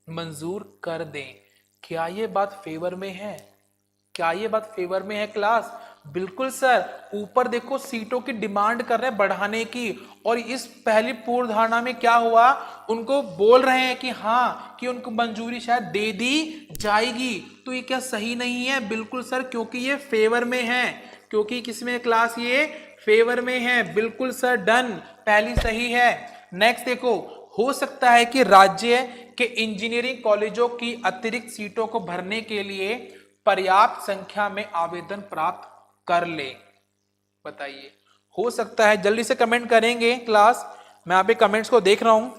मंजूर कर दें। क्या ये बात फेवर में है? क्या ये बात फेवर में है क्लास? बिल्कुल सर। ऊपर देखो सीटों की डिमांड कर रहे हैं बढ़ाने की, और इस पहली पूर्व धारणा में क्या हुआ, उनको बोल रहे हैं कि हाँ, कि उनको मंजूरी शायद दे दी जाएगी। तो ये क्या सही नहीं है? बिल्कुल सर, क्योंकि ये फेवर में है। क्योंकि किसमें क्लास? ये फेवर में है। बिल्कुल सर, डन, पहली सही है। नेक्स्ट देखो, हो सकता है कि राज्य के इंजीनियरिंग कॉलेजों की अतिरिक्त सीटों को भरने के लिए पर्याप्त संख्या में आवेदन प्राप्त कर ले। बताइए, हो सकता है? जल्दी से कमेंट करेंगे क्लास। मैं यहाँ पे कमेंट्स को देख रहा हूं,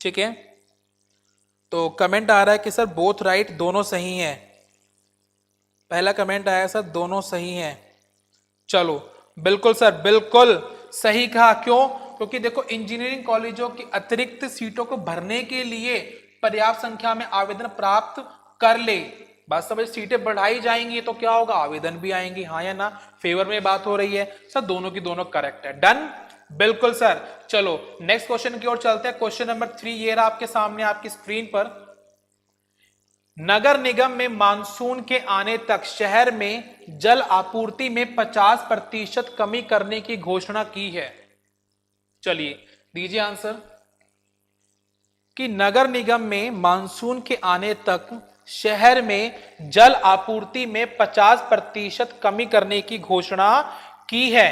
ठीक है? तो कमेंट आ रहा है कि सर बोथ राइट, दोनों सही हैं। पहला कमेंट आया सर दोनों सही हैं। चलो बिल्कुल सर, बिल्कुल सही कहा। क्यों? क्योंकि देखो इंजीनियरिंग कॉलेजों की अतिरिक्त सीटों को भरने के लिए पर्याप्त संख्या में आवेदन प्राप्त कर ले। बात समझ? सीटें बढ़ाई जाएंगी तो क्या होगा, आवेदन भी आएंगे। हाँ या ना? फेवर में बात हो रही है सर, दोनों की दोनों करेक्ट है। डन, बिल्कुल सर। चलो नेक्स्ट क्वेश्चन की ओर चलते हैं। क्वेश्चन नंबर 3 ये रहा आपके सामने आपकी स्क्रीन पर। नगर निगम में मानसून के आने तक शहर में जल आपूर्ति में 50% कमी करने की घोषणा की है। चलिए दीजिए आंसर। कि नगर निगम में मानसून के आने तक शहर में जल आपूर्ति में 50% कमी करने की घोषणा की है।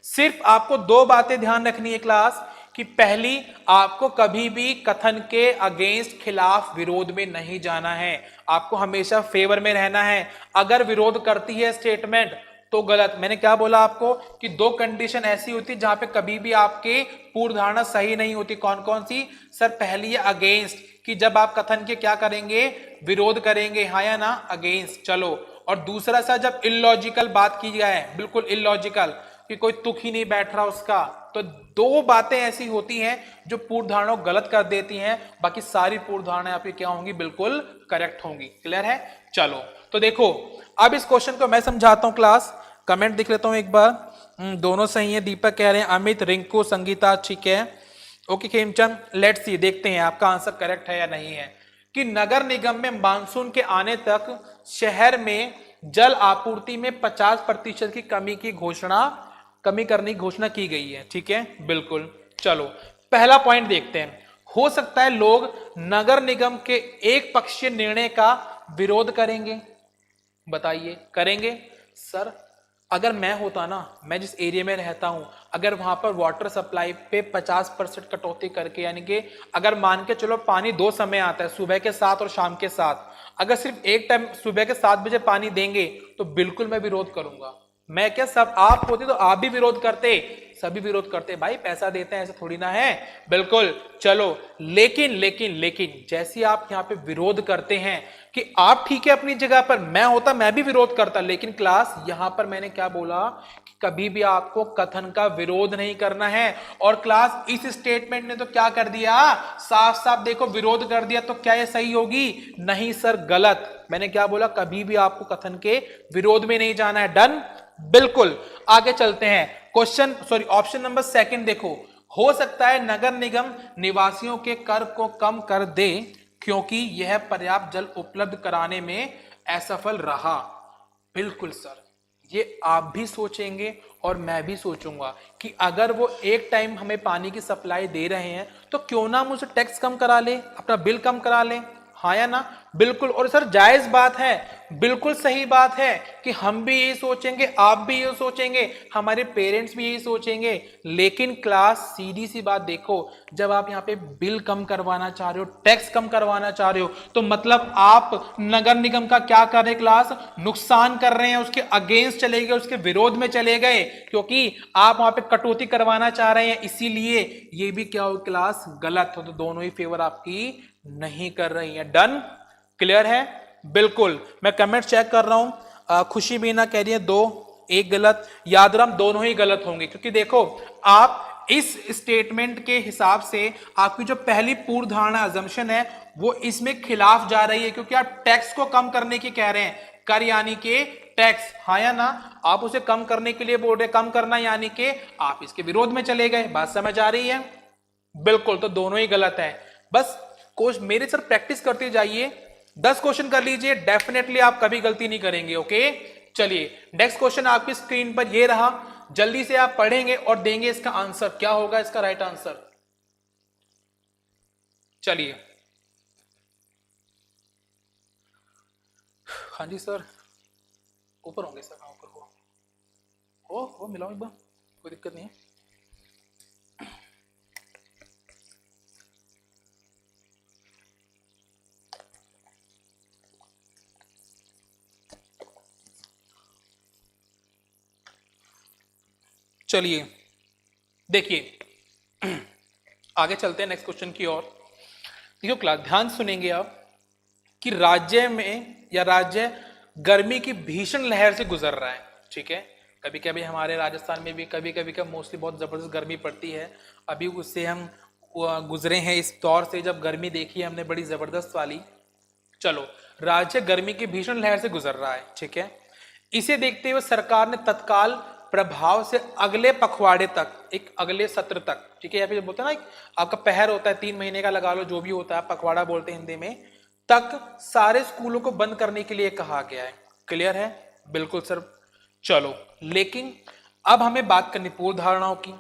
सिर्फ आपको दो बातें ध्यान रखनी है क्लास, कि पहली, आपको कभी भी कथन के अगेंस्ट, खिलाफ, विरोध में नहीं जाना है। आपको हमेशा फेवर में रहना है। अगर विरोध करती है स्टेटमेंट तो गलत। मैंने क्या बोला आपको कि दो कंडीशन ऐसी होती है जहां पे कभी भी आपके पूर्व धारणा सही नहीं होती। कौन कौन सी सर? पहली है अगेंस्ट, कि जब आप कथन के क्या करेंगे, विरोध करेंगे। हाँ या ना? अगेंस्ट। चलो, और दूसरा सर जब इलॉजिकल बात की जाए, बिल्कुल इलॉजिकल, कि कोई तुक ही नहीं बैठ रहा उसका। तो दो बातें ऐसी होती हैं जो पूर्व धारणा को गलत कर देती हैं, बाकी सारी पूर्व धारणा आपकी क्या होंगी, बिल्कुल करेक्ट होंगी। क्लियर है? चलो तो देखो अब इस क्वेश्चन को मैं समझाता हूं क्लास। कमेंट दिख लेता हूं एक बार। दोनों सही है, दीपक कह रहे हैं, अमित, रिंकू, संगीता, ठीक है, ओके खेमचंद। लेट्स सी, देखते हैं आपका आंसर करेक्ट है या नहीं है। कि नगर निगम में मानसून के आने तक शहर में जल आपूर्ति में 50% की कमी करने की घोषणा की गई है। ठीक है, बिल्कुल। चलो पहला पॉइंट देखते हैं। हो सकता है लोग नगर निगम के एक पक्षीय निर्णय का विरोध करेंगे। बताइए, करेंगे सर? अगर मैं होता ना, मैं जिस एरिया में रहता हूं, अगर वहां पर वाटर सप्लाई पे 50% कटौती करके, यानी कि अगर मान के चलो पानी दो समय आता है, सुबह के 7 और शाम के 7, अगर सिर्फ एक टाइम सुबह के 7 बजे पानी देंगे तो बिल्कुल मैं विरोध करूंगा। मैं क्या, सब आप होते तो आप भी विरोध करते, सभी विरोध करते। भाई पैसा देते हैं, ऐसा थोड़ी ना है। बिल्कुल। चलो लेकिन लेकिन लेकिन जैसे आप यहाँ पे विरोध करते हैं कि आप ठीक है अपनी जगह पर, मैं होता मैं भी विरोध करता, लेकिन क्लास यहां पर मैंने क्या बोला कि कभी भी आपको कथन का विरोध नहीं करना है। और क्लास इस स्टेटमेंट ने तो क्या कर दिया, साफ साफ देखो विरोध कर दिया। तो क्या ये सही होगी? नहीं सर, गलत। मैंने क्या बोला, कभी भी आपको कथन के विरोध में नहीं जाना है। डन, बिल्कुल। आगे चलते हैं। क्वेश्चन ऑप्शन नंबर सेकंड देखो। हो सकता है नगर निगम निवासियों के कर को कम कर दे क्योंकि यह पर्याप्त जल उपलब्ध कराने में असफल रहा। बिल्कुल सर, ये आप भी सोचेंगे और मैं भी सोचूंगा कि अगर वो एक टाइम हमें पानी की सप्लाई दे रहे हैं तो क्यों ना हम उसे टैक्स कम करा ले, अपना बिल कम करा ले। हाँ या ना? बिल्कुल। और सर जायज बात है, बिल्कुल सही बात है कि हम भी यही सोचेंगे, आप भी यही सोचेंगे, हमारे पेरेंट्स भी यही सोचेंगे। लेकिन क्लास सीधी सी बात देखो, जब आप यहाँ पे बिल कम करवाना चाह रहे हो, टैक्स कम करवाना चाह रहे हो, तो मतलब आप नगर निगम का क्या कर रहे हैं क्लास? नुकसान कर रहे हैं, उसके अगेंस्ट चले गए, उसके विरोध में चले गए, क्योंकि आप वहां पे कटौती करवाना चाह रहे हैं। इसीलिए ये भी क्या हो क्लास? गलत हो। तो दोनों ही फेवर आपकी नहीं कर रही है। डन? क्लियर है? बिल्कुल। मैं कमेंट चेक कर रहा हूं, खुशी मीना कह रही है 2, 1 गलत। यादराम दोनों ही गलत होंगे, क्योंकि देखो आप इस स्टेटमेंट के हिसाब से आपकी जो पहली पूर्व धारणा अजम्पशन है वो इसमें खिलाफ जा रही है, क्योंकि आप टैक्स को कम करने की कह रहे हैं। कर यानी कि टैक्स, हाँ या ना? आप उसे कम करने के लिए बोल रहे, कम करना यानी कि आप इसके विरोध में चले गए। बात समझ आ रही है? बिल्कुल। तो दोनों ही गलत है। बस कोच मेरे सर प्रैक्टिस करते जाइए, 10 क्वेश्चन कर लीजिए, डेफिनेटली आप कभी गलती नहीं करेंगे। ओके, चलिए नेक्स्ट क्वेश्चन आपकी स्क्रीन पर ये रहा, जल्दी से आप पढ़ेंगे और देंगे इसका आंसर। क्या होगा इसका राइट आंसर? चलिए। हाँ जी सर, ऊपर होंगे सर। हाँ ऊपर हो मिलाओ एक बार, कोई दिक्कत नहीं है। चलिए देखिए आगे चलते हैं नेक्स्ट क्वेश्चन की ओर। देखो क्लास ध्यान सुनेंगे आप कि राज्य में या राज्य गर्मी की भीषण लहर से गुजर रहा है। ठीक है, कभी कभी हमारे राजस्थान में भी कभी कभी का मोस्टली बहुत जबरदस्त गर्मी पड़ती है। अभी उससे हम गुजरे हैं इस दौर से, जब गर्मी देखी है हमने बड़ी जबरदस्त वाली। चलो, राज्य गर्मी की भीषण लहर से गुजर रहा है। ठीक है, इसे देखते हुए सरकार ने तत्काल प्रभाव से अगले पखवाड़े तक, एक अगले सत्र तक, ठीक है, यहाँ पे बोलते हैं ना आपका पहर होता है 3 महीने का, लगा लो जो भी होता है, पखवाड़ा बोलते हैं हिंदी में, तक सारे स्कूलों को बंद करने के लिए कहा गया है। क्लियर है? बिल्कुल सर। चलो, लेकिन अब हमें बात करनी पूर्व धारणाओं की।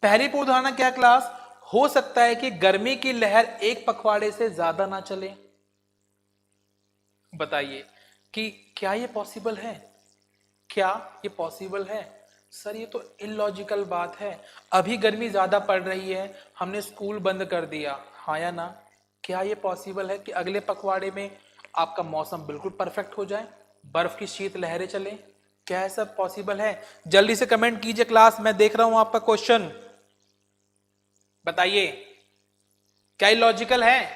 पहली पूर्व धारणा क्या क्लास? हो सकता है कि गर्मी की लहर एक पखवाड़े से ज्यादा ना चले। बताइए कि क्या ये पॉसिबल है? क्या ये पॉसिबल है? सर ये तो इलॉजिकल बात है। अभी गर्मी ज्यादा पड़ रही है, हमने स्कूल बंद कर दिया, हाँ या ना? क्या ये पॉसिबल है कि अगले पखवाड़े में आपका मौसम बिल्कुल परफेक्ट हो जाए, बर्फ की शीत लहरें चले? क्या ऐसा पॉसिबल है? जल्दी से कमेंट कीजिए क्लास, मैं देख रहा हूं आपका क्वेश्चन। बताइए, क्या इलॉजिकल है?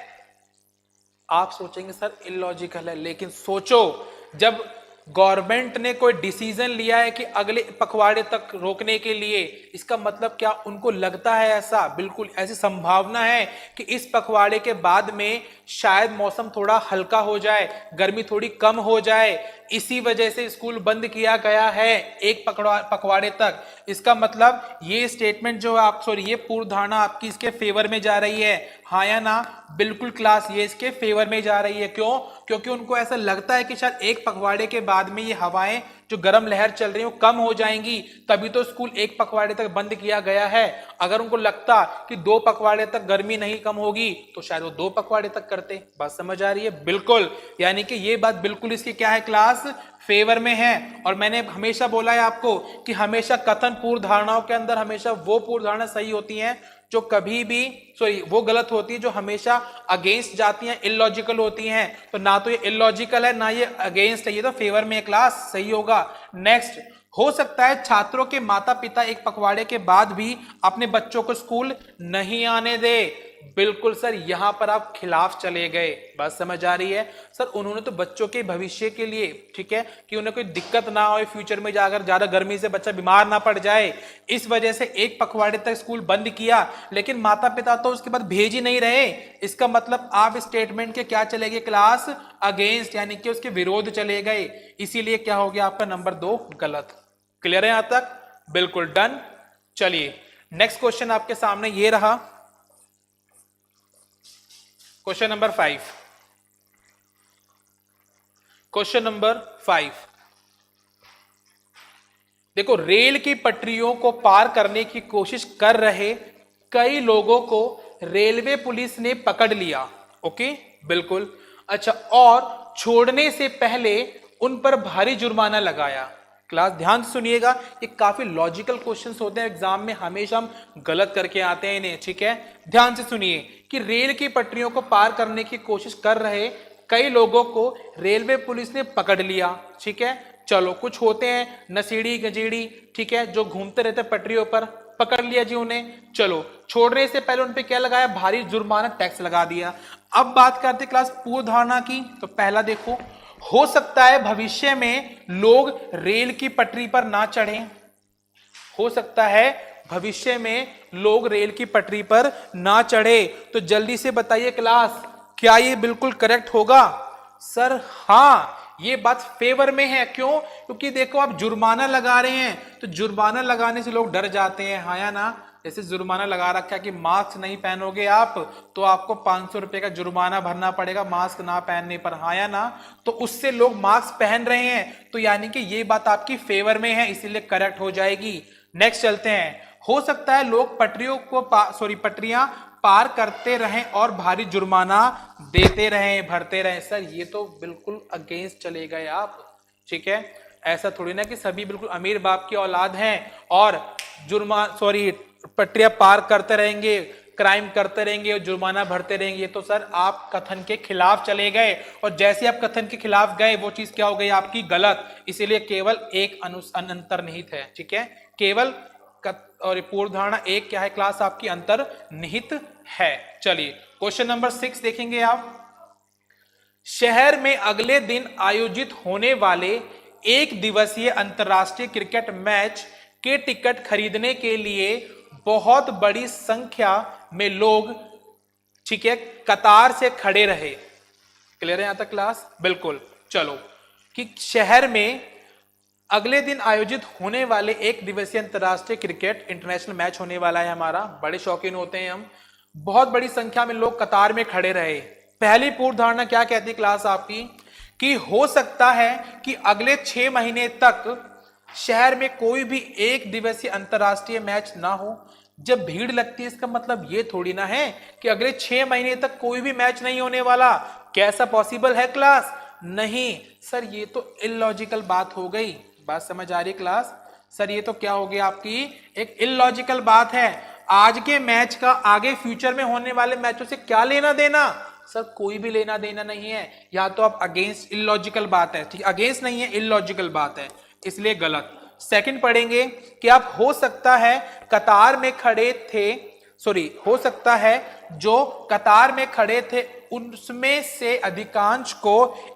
आप सोचेंगे सर इलॉजिकल है, लेकिन सोचो, जब गवर्नमेंट ने कोई डिसीजन लिया है कि अगले पखवाड़े तक रोकने के लिए, इसका मतलब क्या उनको लगता है ऐसा? बिल्कुल ऐसी संभावना है कि इस पखवाड़े के बाद में शायद मौसम थोड़ा हल्का हो जाए, गर्मी थोड़ी कम हो जाए, इसी वजह से स्कूल बंद किया गया है एक पखवाड़े तक। इसका मतलब ये स्टेटमेंट जो आप, सॉरी ये पूर्व धारणा आपकी इसके फेवर में जा रही है, हाँ या ना? बिल्कुल क्लास, ये इसके फेवर में जा रही है। क्यों? क्योंकि उनको ऐसा लगता है कि शायद एक पखवाड़े के बाद में ये हवाएं जो गर्म लहर चल रही है वो कम हो जाएंगी, तभी तो स्कूल एक पखवाड़े तक बंद किया गया है। अगर उनको लगता कि 2 पखवाड़े तक गर्मी नहीं कम होगी तो शायद वो 2 पखवाड़े तक करते। बात समझ आ रही है? बिल्कुल। यानी कि ये बात बिल्कुल इसकी क्या है क्लास? फेवर में है। और मैंने हमेशा बोला है आपको कि हमेशा कथन पूर्व धारणाओं के अंदर हमेशा वो पूर्व धारणा सही होती हैं जो कभी भी, सॉरी वो गलत होती है जो हमेशा अगेंस्ट जाती हैं, इलॉजिकल होती हैं। तो ना तो ये इलॉजिकल है ना ये अगेंस्ट है, ये तो फेवर में क्लास सही होगा। नेक्स्ट, हो सकता है छात्रों के माता पिता एक पखवाड़े के बाद भी अपने बच्चों को स्कूल नहीं आने दे। बिल्कुल सर, यहां पर आप खिलाफ चले गए। बात समझ आ रही है? सर उन्होंने तो बच्चों के भविष्य के लिए, ठीक है, कि उन्हें कोई दिक्कत ना हो फ्यूचर में जाकर, ज्यादा गर्मी से बच्चा बीमार ना पड़ जाए, इस वजह से एक पखवाड़े तक स्कूल बंद किया, लेकिन माता पिता तो उसके बाद भेज ही नहीं रहे। इसका मतलब आप स्टेटमेंट के क्या चले गए क्लास? अगेंस्ट, यानी कि उसके विरोध चले गए। इसीलिए क्या हो गया आपका नंबर 2 गलत। क्लियर है यहां तक? बिल्कुल डन। चलिए नेक्स्ट क्वेश्चन आपके सामने ये रहा, क्वेश्चन नंबर 5। क्वेश्चन नंबर 5, देखो, रेल की पटरियों को पार करने की कोशिश कर रहे कई लोगों को रेलवे पुलिस ने पकड़ लिया। ओके, बिल्कुल। अच्छा, और छोड़ने से पहले उन पर भारी जुर्माना लगाया। क्लास ध्यान से सुनिएगा, ये काफी लॉजिकल क्वेश्चंस होते हैं एग्जाम में, हमेशा हम गलत करके आते हैं इन्हें। ठीक है, ध्यान से सुनिए कि रेल की पटरियों को पार करने की कोशिश कर रहे कई लोगों को रेलवे पुलिस ने पकड़ लिया। ठीक है, चलो, कुछ होते हैं नसीड़ी गजेड़ी, ठीक है, जो घूमते रहते पटरियों पर, पकड़ लिया जी उन्हें। चलो, छोड़ने से पहले उनपे क्या लगाया, भारी जुर्माना, टैक्स लगा दिया। अब बात करते क्लास पूर्व धारणा की। तो पहला देखो, हो सकता है भविष्य में लोग रेल की पटरी पर ना चढ़े। हो सकता है भविष्य में लोग रेल की पटरी पर ना चढ़े। तो जल्दी से बताइए क्लास, क्या ये बिल्कुल करेक्ट होगा? सर हाँ, ये बात फेवर में है। क्यों? क्योंकि देखो, आप जुर्माना लगा रहे हैं, तो जुर्माना लगाने से लोग डर जाते हैं, हाँ या ना? जैसे जुर्माना लगा रखा है कि मास्क नहीं पहनोगे आप तो आपको 500 रुपए का जुर्माना भरना पड़ेगा मास्क ना पहनने पर, हाँ या ना? तो उससे लोग मास्क पहन रहे हैं, तो यानी कि ये बात आपकी फेवर में है, इसीलिए करेक्ट हो जाएगी। नेक्स्ट चलते हैं। हो सकता है लोग पटरियों को पटरियां पार करते रहें और भारी जुर्माना देते रहें, भरते रहें। सर ये तो बिल्कुल अगेंस्ट चले गए आप। ठीक है, ऐसा थोड़ी ना कि सभी बिल्कुल अमीर बाप की औलाद हैं और पटरियां पार करते रहेंगे, क्राइम करते रहेंगे और जुर्माना भरते रहेंगे। ये तो सर आप कथन के खिलाफ चले गए, और जैसे आप कथन के खिलाफ गए वो चीज क्या हो गई आपकी, गलत। इसीलिए केवल एक अंतर्निहित है। ठीक है, केवल और पूर्व धारणा एक क्या है क्लास आपकी, अंतर्निहित है। चलिए क्वेश्चन नंबर 6 देखेंगे आप। शहर में अगले दिन आयोजित होने वाले एक दिवसीय अंतर्राष्ट्रीय क्रिकेट मैच के टिकट खरीदने के लिए बहुत बड़ी संख्या में लोग, ठीक है, कतार से खड़े रहे। क्लियर है यहां तक क्लास? बिल्कुल। चलो, कि शहर में अगले दिन आयोजित होने वाले एक दिवसीय अंतर्राष्ट्रीय क्रिकेट इंटरनेशनल मैच होने वाला है हमारा, बड़े शौकीन होते हैं हम, बहुत बड़ी संख्या में लोग कतार में खड़े रहे। पहली पूर्व धारणा क्या कहती है क्लास आपकी, कि हो सकता है कि अगले 6 महीने तक शहर में कोई भी एक दिवसीय अंतर्राष्ट्रीय मैच ना हो। जब भीड़ लगती है इसका मतलब ये थोड़ी ना है कि अगले 6 महीने तक कोई भी मैच नहीं होने वाला। कैसा पॉसिबल है क्लास? नहीं सर, ये तो इलॉजिकल बात हो गई। बात समझ आ रही क्लास? सर ये तो क्या हो गया आपकी, एक इलॉजिकल बात है। आज के मैच का आगे फ्यूचर में होने वाले मैचों से क्या लेना देना? सर कोई भी लेना देना नहीं है। या तो आप अगेंस्ट, इलॉजिकल बात है, ठीक, अगेंस्ट नहीं है, इलॉजिकल बात है, इसलिए गलत। सेकंड पढ़ेंगे कि आप हो सकता है कतार में खड़े थे, हो सकता है जो कतार में खड़े थे उनमें से अधिकांश को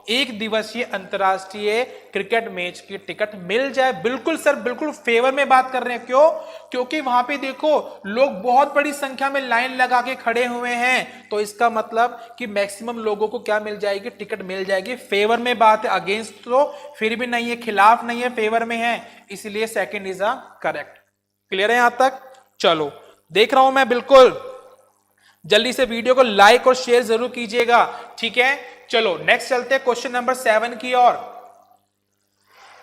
एक दिवसीय अंतर्राष्ट्रीय क्रिकेट मैच की टिकट मिल जाए। बिल्कुल सर, बिल्कुल फेवर में बात कर रहे हैं। क्यों? क्योंकि वहां पे देखो लोग बहुत बड़ी संख्या में लाइन लगा के खड़े हुए हैं, तो इसका मतलब कि मैक्सिमम लोगों को क्या मिल जाएगी, टिकट मिल जाएगी। फेवर में बात है, अगेंस्ट तो फिर भी नहीं है, खिलाफ नहीं है, फेवर में है, इसलिए second is a correct. Clear है यहां तक? चलो, देख रहा हूं मैं, बिल्कुल जल्दी से वीडियो को लाइक और शेयर जरूर कीजिएगा। ठीक है, चलो नेक्स्ट चलते हैं क्वेश्चन नंबर 7 की ओर।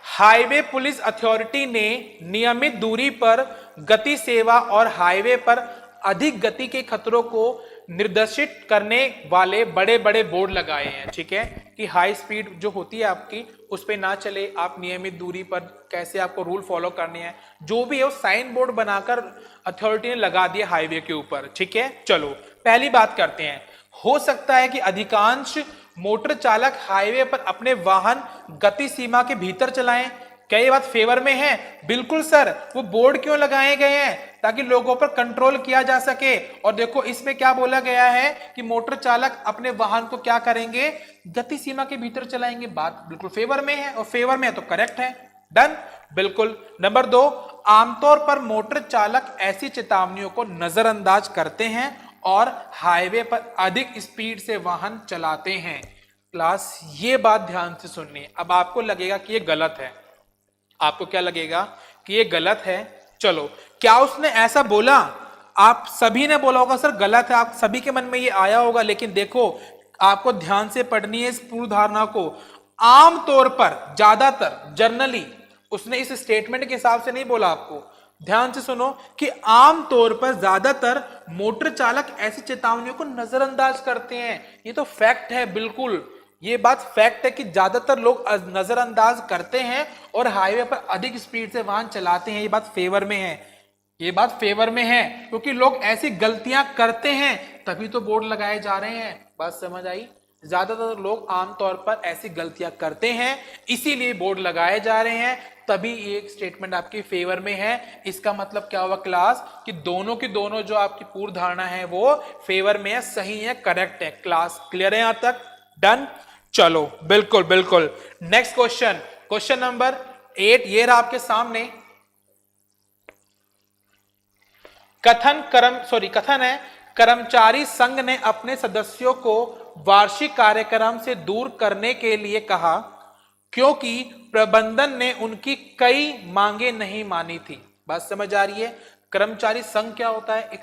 हाईवे पुलिस अथॉरिटी ने नियमित दूरी पर गति सेवा और हाईवे पर अधिक गति के खतरों को निर्देशित करने वाले बड़े बड़े बोर्ड लगाए हैं। ठीक है, कि हाई स्पीड जो होती है आपकी उस पर ना चले, आप नियमित दूरी पर कैसे आपको रूल फॉलो करने हैं, जो भी है वो साइन बोर्ड बनाकर अथॉरिटी ने लगा दिया हाईवे के ऊपर। ठीक है, चलो पहली बात करते हैं। हो सकता है कि अधिकांश मोटर चालक हाईवे पर अपने वाहन गति सीमा के भीतर चलाएं। क्या ये बात फेवर में है? बिल्कुल सर। वो बोर्ड क्यों लगाए गए हैं? ताकि लोगों पर कंट्रोल किया जा सके। और देखो इसमें क्या बोला गया है कि मोटर चालक अपने वाहन को क्या करेंगे, गति सीमा के भीतर चलाएंगे। बात बिल्कुल फेवर में है, और फेवर में है तो करेक्ट है। डन, बिल्कुल। नंबर 2, आमतौर पर मोटर चालक ऐसी चेतावनियों को नजरअंदाज करते हैं और हाईवे पर अधिक स्पीड से वाहन चलाते हैं। क्लास ये बात ध्यान से सुननी। अब आपको लगेगा कि ये गलत है, आपको क्या लगेगा कि ये गलत है। चलो, क्या उसने ऐसा बोला? आप सभी ने बोला होगा सर गलत है, आप सभी के मन में ये आया होगा, लेकिन देखो आपको ध्यान से पढ़नी है इस पूर्व धारणा को। आमतौर पर, ज्यादातर, जनरली उसने इस स्टेटमेंट के हिसाब से नहीं बोला आपको। ध्यान से सुनो कि आमतौर पर ज्यादातर मोटर चालक ऐसी चेतावनियों को नजरअंदाज करते हैं। ये तो फैक्ट है, बिल्कुल ये बात फैक्ट है कि ज्यादातर लोग नजरअंदाज करते हैं और हाईवे पर अधिक स्पीड से वाहन चलाते हैं। ये बात फेवर में है, ये बात फेवर में है, क्योंकि लोग ऐसी गलतियां करते हैं तभी तो बोर्ड लगाए जा रहे हैं। बात समझ आई? ज्यादातर लोग आमतौर पर ऐसी गलतियां करते हैं, इसीलिए बोर्ड लगाए जा रहे हैं, तभी एक स्टेटमेंट आपके फेवर में है। इसका मतलब क्या हुआ क्लास कि दोनों की दोनों जो आपकी पूर्व धारणा है वो फेवर में है, सही है, करेक्ट है। क्लास क्लियर है यहां तक? डन। चलो बिल्कुल बिल्कुल। नेक्स्ट क्वेश्चन, क्वेश्चन नंबर 8 ये रहा आपके सामने। कथन है, कर्मचारी संघ ने अपने सदस्यों को वार्षिक कार्यक्रम से दूर करने के लिए कहा क्योंकि प्रबंधन ने उनकी कई मांगे नहीं मानी थी। बात समझ आ रही है? कर्मचारी संघ क्या होता है?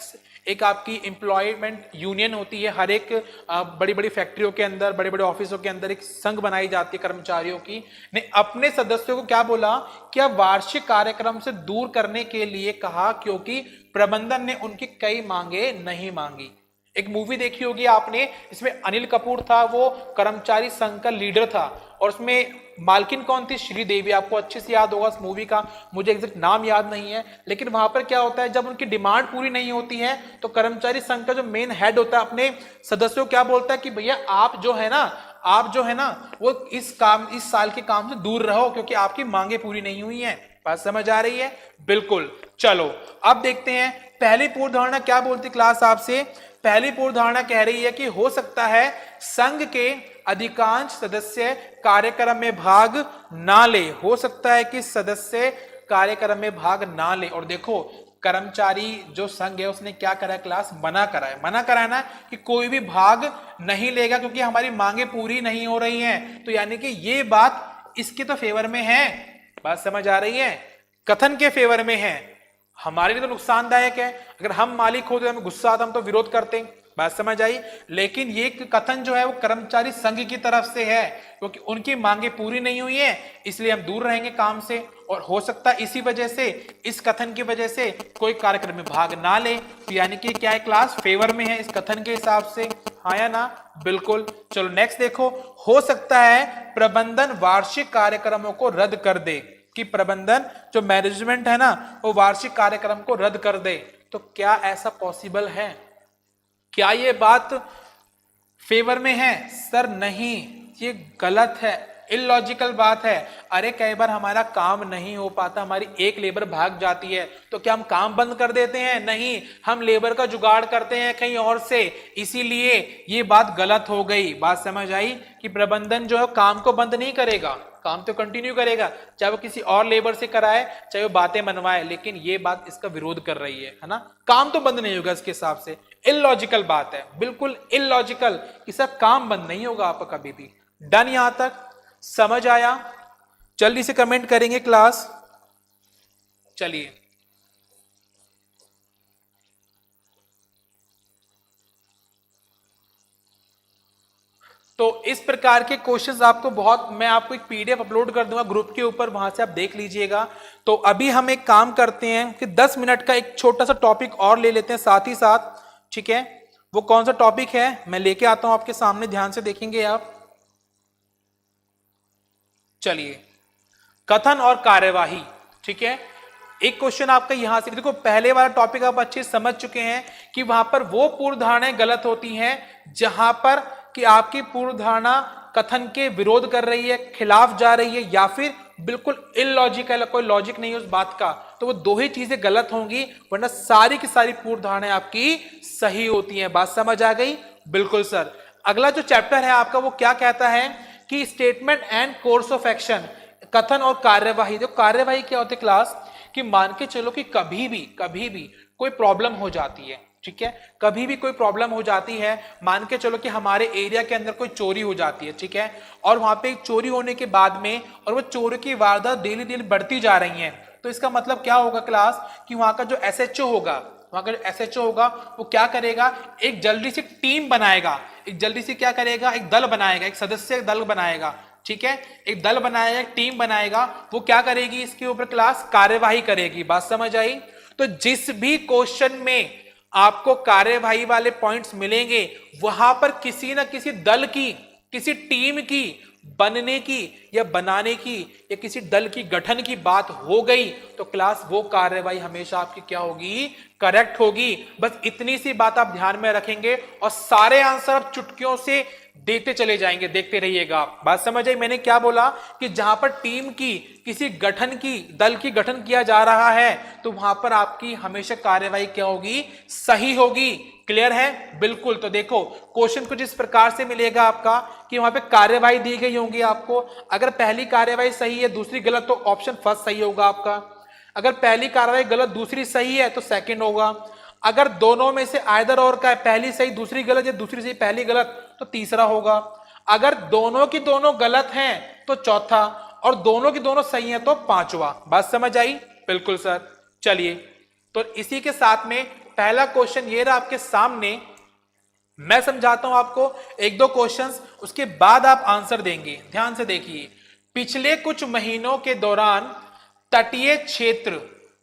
एक आपकी एम्प्लॉयमेंट यूनियन होती है। हर एक बड़ी बड़ी फैक्ट्रियों के अंदर, बड़े बड़े ऑफिसों के अंदर एक संघ बनाई जाती है कर्मचारियों की। ने अपने सदस्यों को क्या बोला? क्या वार्षिक कार्यक्रम से दूर करने के लिए कहा क्योंकि प्रबंधन ने उनकी कई मांगे नहीं मांगी। एक मूवी देखी होगी आपने, इसमें अनिल कपूर था, वो कर्मचारी संघ का लीडर था, और उसमें मालकिन कौन थी? श्रीदेवी। आपको अच्छे से याद होगा उस मूवी का, मुझे एग्जैक्ट नाम याद नहीं है, लेकिन वहां पर क्या होता है, जब उनकी डिमांड पूरी नहीं होती है तो कर्मचारी संघ का जो मेन हेड होता है अपने सदस्यों को क्या बोलता है कि भैया आप जो है ना वो इस साल के काम से दूर रहो क्योंकि आपकी मांगे पूरी नहीं हुई है। बात समझ आ रही है? बिल्कुल। चलो अब देखते हैं पहली पूर्व धारणा क्या बोलती क्लास आपसे। पहली पूर्व धारणा कह रही है कि हो सकता है संघ के अधिकांश सदस्य कार्यक्रम में भाग ना ले। हो सकता है कि सदस्य कार्यक्रम में भाग ना ले। और देखो कर्मचारी जो संघ है उसने क्या करा है क्लास? मना करा है। मना करा है ना कि कोई भी भाग नहीं लेगा क्योंकि हमारी मांगे पूरी नहीं हो रही हैं। तो यानी कि ये बात इसके तो फेवर में है। बात समझ आ रही है? कथन के फेवर में है। हमारे लिए तो नुकसानदायक है, अगर हम मालिक होते हमें गुस्सा आता, हम तो विरोध करते हैं। बात समझ आई? लेकिन ये कथन जो है वो कर्मचारी संघ की तरफ से है क्योंकि उनकी मांगे पूरी नहीं हुई है, इसलिए हम दूर रहेंगे काम से। और हो सकता है इसी वजह से, इस कथन की वजह से कोई कार्यक्रम में भाग ना ले। तो यानी कि क्या है क्लास? फेवर में है इस कथन के हिसाब से। हाँ या ना? बिल्कुल। चलो नेक्स्ट देखो। हो सकता है प्रबंधन वार्षिक कार्यक्रमों को रद्द कर दे, कि प्रबंधन जो मैनेजमेंट है ना वो वार्षिक कार्यक्रम को रद्द कर दे। तो क्या ऐसा पॉसिबल है? क्या ये बात फेवर में है? सर नहीं, ये गलत है, इलॉजिकल बात है। अरे कई बार हमारा काम नहीं हो पाता, हमारी एक लेबर भाग जाती है, तो क्या हम काम बंद कर देते हैं? नहीं, हम लेबर का जुगाड़ करते हैं कहीं और से। इसीलिए ये बात गलत हो गई। बात समझ आई कि प्रबंधन जो है काम को बंद नहीं करेगा, काम तो कंटिन्यू करेगा, चाहे वो किसी और लेबर से कराए, चाहे वो बातें मनवाए, लेकिन ये बात इसका विरोध कर रही है ना। काम तो बंद नहीं होगा इसके हिसाब से। इलॉजिकल बात है, बिल्कुल इलॉजिकल कि सब काम बंद नहीं होगा आपका कभी भी। डन? यहां तक समझ आया? जल्दी से कमेंट करेंगे क्लास। चलिए तो इस प्रकार के क्वेश्चंस आपको मैं आपको एक पीडीएफ अपलोड कर दूंगा ग्रुप के ऊपर, वहां से आप देख लीजिएगा। तो अभी हम एक काम करते हैं कि 10 मिनट का एक छोटा सा टॉपिक और ले लेते हैं साथ ही साथ, ठीक है? वो कौन सा टॉपिक है मैं लेके आता हूं आपके सामने, ध्यान से देखेंगे आप। चलिए, कथन और कार्यवाही, ठीक है? एक क्वेश्चन आपका यहां से देखो, पहले वाला टॉपिक आप अच्छे समझ चुके हैं कि वहां पर वो पूर्व धारणाएं गलत होती हैं जहां पर कि आपकी पूर्व धारणा कथन के विरोध कर रही है, खिलाफ जा रही है, या फिर बिल्कुल इलॉजिकल, कोई लॉजिक नहीं है उस बात का। तो वो दो ही चीजें गलत होंगी, वरना सारी की सारी पूर्व धारणाएं आपकी सही होती हैं। बात समझ आ गई? बिल्कुल सर। अगला जो चैप्टर है आपका वो क्या कहता है कि statement and course of action, कथन और कार्यवाही। जो कार्यवाही क्या होती है क्लास, कि मान के चलो कि कभी भी कोई प्रॉब्लम हो जाती है, ठीक है? कभी भी कोई प्रॉब्लम हो जाती है, मान के चलो कि हमारे एरिया के अंदर कोई चोरी हो जाती है, ठीक है? और वहां पे चोरी होने के बाद में, और वो चोरी की वारदात डेली डेली बढ़ती जा रही है, तो इसका मतलब क्या होगा क्लास कि वहां का जो एसएचओ होगा, वहां का जो एसएचओ होगा वो क्या करेगा, एक जल्दी से टीम बनाएगा, एक जल्दी से क्या करेगा, एक दल बनाएगा, एक सदस्य दल बनाएगा, ठीक है, एक दल बनाएगा, एक टीम बनाएगा, वो क्या करेगी, इसके ऊपर क्लास कार्यवाही करेगी। बात समझ आई? तो जिस भी क्वेश्चन में आपको कार्यवाही वाले पॉइंट्स मिलेंगे, वहां पर किसी ना किसी दल की, किसी टीम की बनने की या बनाने की या किसी दल की गठन की बात हो गई, तो क्लास वो कार्यवाही हमेशा आपकी क्या होगी, करेक्ट होगी। बस इतनी सी बात आप ध्यान में रखेंगे और सारे आंसर आप चुटकियों से देते चले जाएंगे, देखते रहिएगा आप। बात समझ आई? मैंने क्या बोला कि जहां पर टीम की, किसी गठन की, दल की गठन किया जा रहा है, तो वहां पर आपकी हमेशा कार्यवाही क्या होगी, सही होगी। क्लियर है? बिल्कुल। तो देखो क्वेश्चन कुछ इस प्रकार से मिलेगा आपका कि वहां पे कार्यवाही दी गई होंगी आपको। अगर पहली कार्यवाही सही है, दूसरी गलत, तो ऑप्शन फर्स्ट सही होगा आपका। अगर पहली कार्यवाही गलत, दूसरी सही है, तो सेकंड होगा। अगर दोनों में से आइदर और का है, पहली सही दूसरी गलत या दूसरी सही पहली गलत, तो तीसरा होगा। अगर दोनों की दोनों गलत हैं तो चौथा, और दोनों की दोनों सही हैं तो पांचवा। बात समझ आई? बिल्कुल सर। चलिए, तो इसी के साथ में पहला क्वेश्चन ये रहा आपके सामने। मैं समझाता हूं आपको एक दो क्वेश्चंस, उसके बाद आप आंसर देंगे। ध्यान से देखिए। पिछले कुछ महीनों के दौरान तटीय क्षेत्र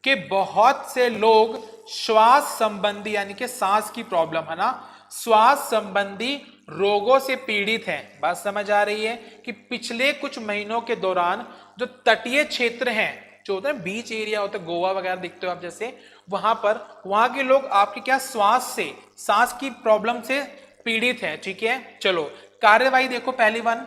के बहुत से लोग श्वास संबंधी, यानी कि सांस की प्रॉब्लम है ना, श्वास संबंधी रोगों से पीड़ित हैं। बात समझ आ रही है कि पिछले कुछ महीनों के दौरान जो तटीय क्षेत्र हैं, जो होता है बीच एरिया होता है, गोवा वगैरह दिखते हो आप जैसे, वहां पर, वहां के लोग आपके क्या श्वास से, सांस की प्रॉब्लम से पीड़ित हैं। ठीक है, चलो कार्यवाही देखो। पहली वन,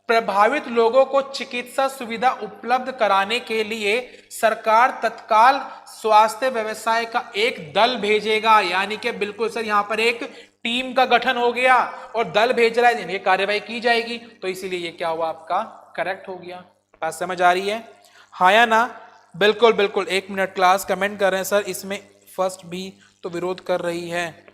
प्रभावित लोगों को चिकित्सा सुविधा उपलब्ध कराने के लिए सरकार तत्काल स्वास्थ्य व्यवसाय का एक दल भेजेगा। यानी कि बिल्कुल सर, यहां पर एक टीम का गठन हो गया और दल भेज रहा है, यानी कार्यवाही की जाएगी, तो इसीलिए ये क्या हुआ आपका, करेक्ट हो गया। बात समझ आ रही है? हाँ या ना? बिल्कुल बिल्कुल। एक मिनट, क्लास कमेंट कर रहे हैं सर, इसमें फर्स्ट भी तो विरोध कर रही है।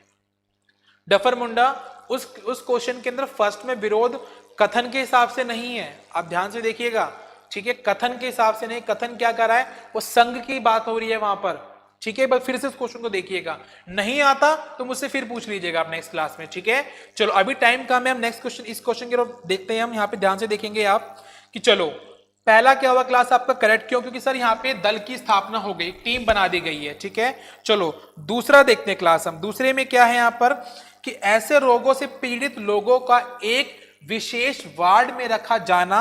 डफर मुंडा, उस क्वेश्चन के अंदर फर्स्ट में विरोध कथन के हिसाब से नहीं है, आप ध्यान से देखिएगा। ठीक है, कथन के हिसाब से नहीं। कथन क्या कर रहा है, वो संघ की बात हो रही है वहां पर। ठीक है, बस फिर से उस क्वेश्चन को देखिएगा, नहीं आता तो मुझसे फिर पूछ लीजिएगा आप नेक्स्ट क्लास में। ठीक है, चलो अभी टाइम कम है, हम नेक्स्ट क्वेश्चन, इस क्वेश्चन की तरफ देखते हैं। हम यहाँ पे ध्यान से देखेंगे आप कि चलो पहला क्या हुआ क्लास आपका करेक्ट, क्यों? क्योंकि सर यहाँ पे दल की स्थापना हो गई, टीम बना दी गई है। ठीक है, चलो दूसरा देखते हैं क्लास हम। दूसरे में क्या है यहाँ पर कि ऐसे रोगों से पीड़ित लोगों का एक विशेष वार्ड में रखा जाना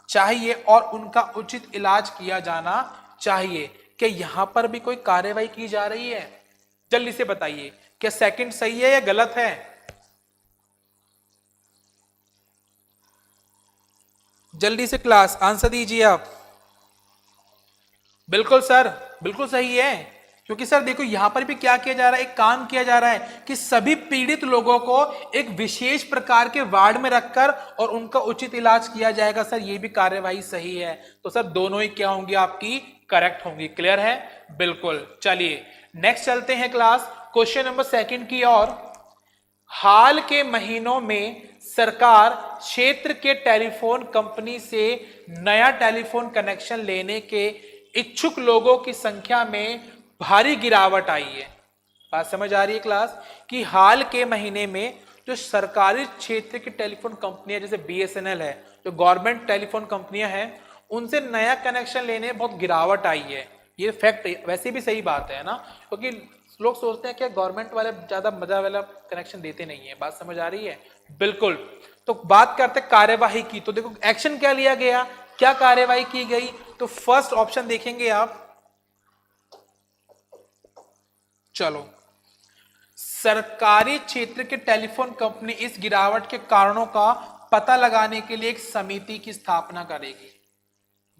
चाहिए और उनका उचित इलाज किया जाना चाहिए। क्या यहां पर भी कोई कार्यवाही की जा रही है? जल्दी से बताइए, क्या सेकंड सही है या गलत है? जल्दी से क्लास आंसर दीजिए आप। बिल्कुल सर, बिल्कुल सही है। क्योंकि सर देखो यहां पर भी क्या किया जा रहा है, एक काम किया जा रहा है कि सभी पीड़ित लोगों को एक विशेष प्रकार के वार्ड में रखकर और उनका उचित इलाज किया जाएगा। सर ये भी कार्यवाही सही है, तो सर दोनों ही क्या होंगी आपकी, करेक्ट होंगी। क्लियर है? बिल्कुल। चलिए नेक्स्ट चलते हैं क्लास क्वेश्चन नंबर सेकंड की ओर। हाल के महीनों में सरकार क्षेत्र के टेलीफोन कंपनी से नया टेलीफोन कनेक्शन लेने के इच्छुक लोगों की संख्या में भारी गिरावट आई है। बात समझ आ रही है क्लास? कि हाल के महीने में जो सरकारी क्षेत्र की टेलीफोन कंपनियां जैसे बीएसएनएल है, जो गवर्नमेंट टेलीफोन कंपनियां हैं, उनसे नया कनेक्शन लेने बहुत गिरावट आई है। ये फैक्ट वैसे भी सही बात है ना, क्योंकि लोग सोचते हैं कि गवर्नमेंट वाले ज्यादा मजा वाला कनेक्शन देते नहीं है। बात समझ आ रही है? बिल्कुल। तो बात करते कार्यवाही की, तो देखो एक्शन क्या लिया गया, क्या कार्यवाही की गई। तो फर्स्ट ऑप्शन देखेंगे आप, चलो सरकारी क्षेत्र के टेलीफोन कंपनी इस गिरावट के कारणों का पता लगाने के लिए एक समिति की स्थापना करेगी।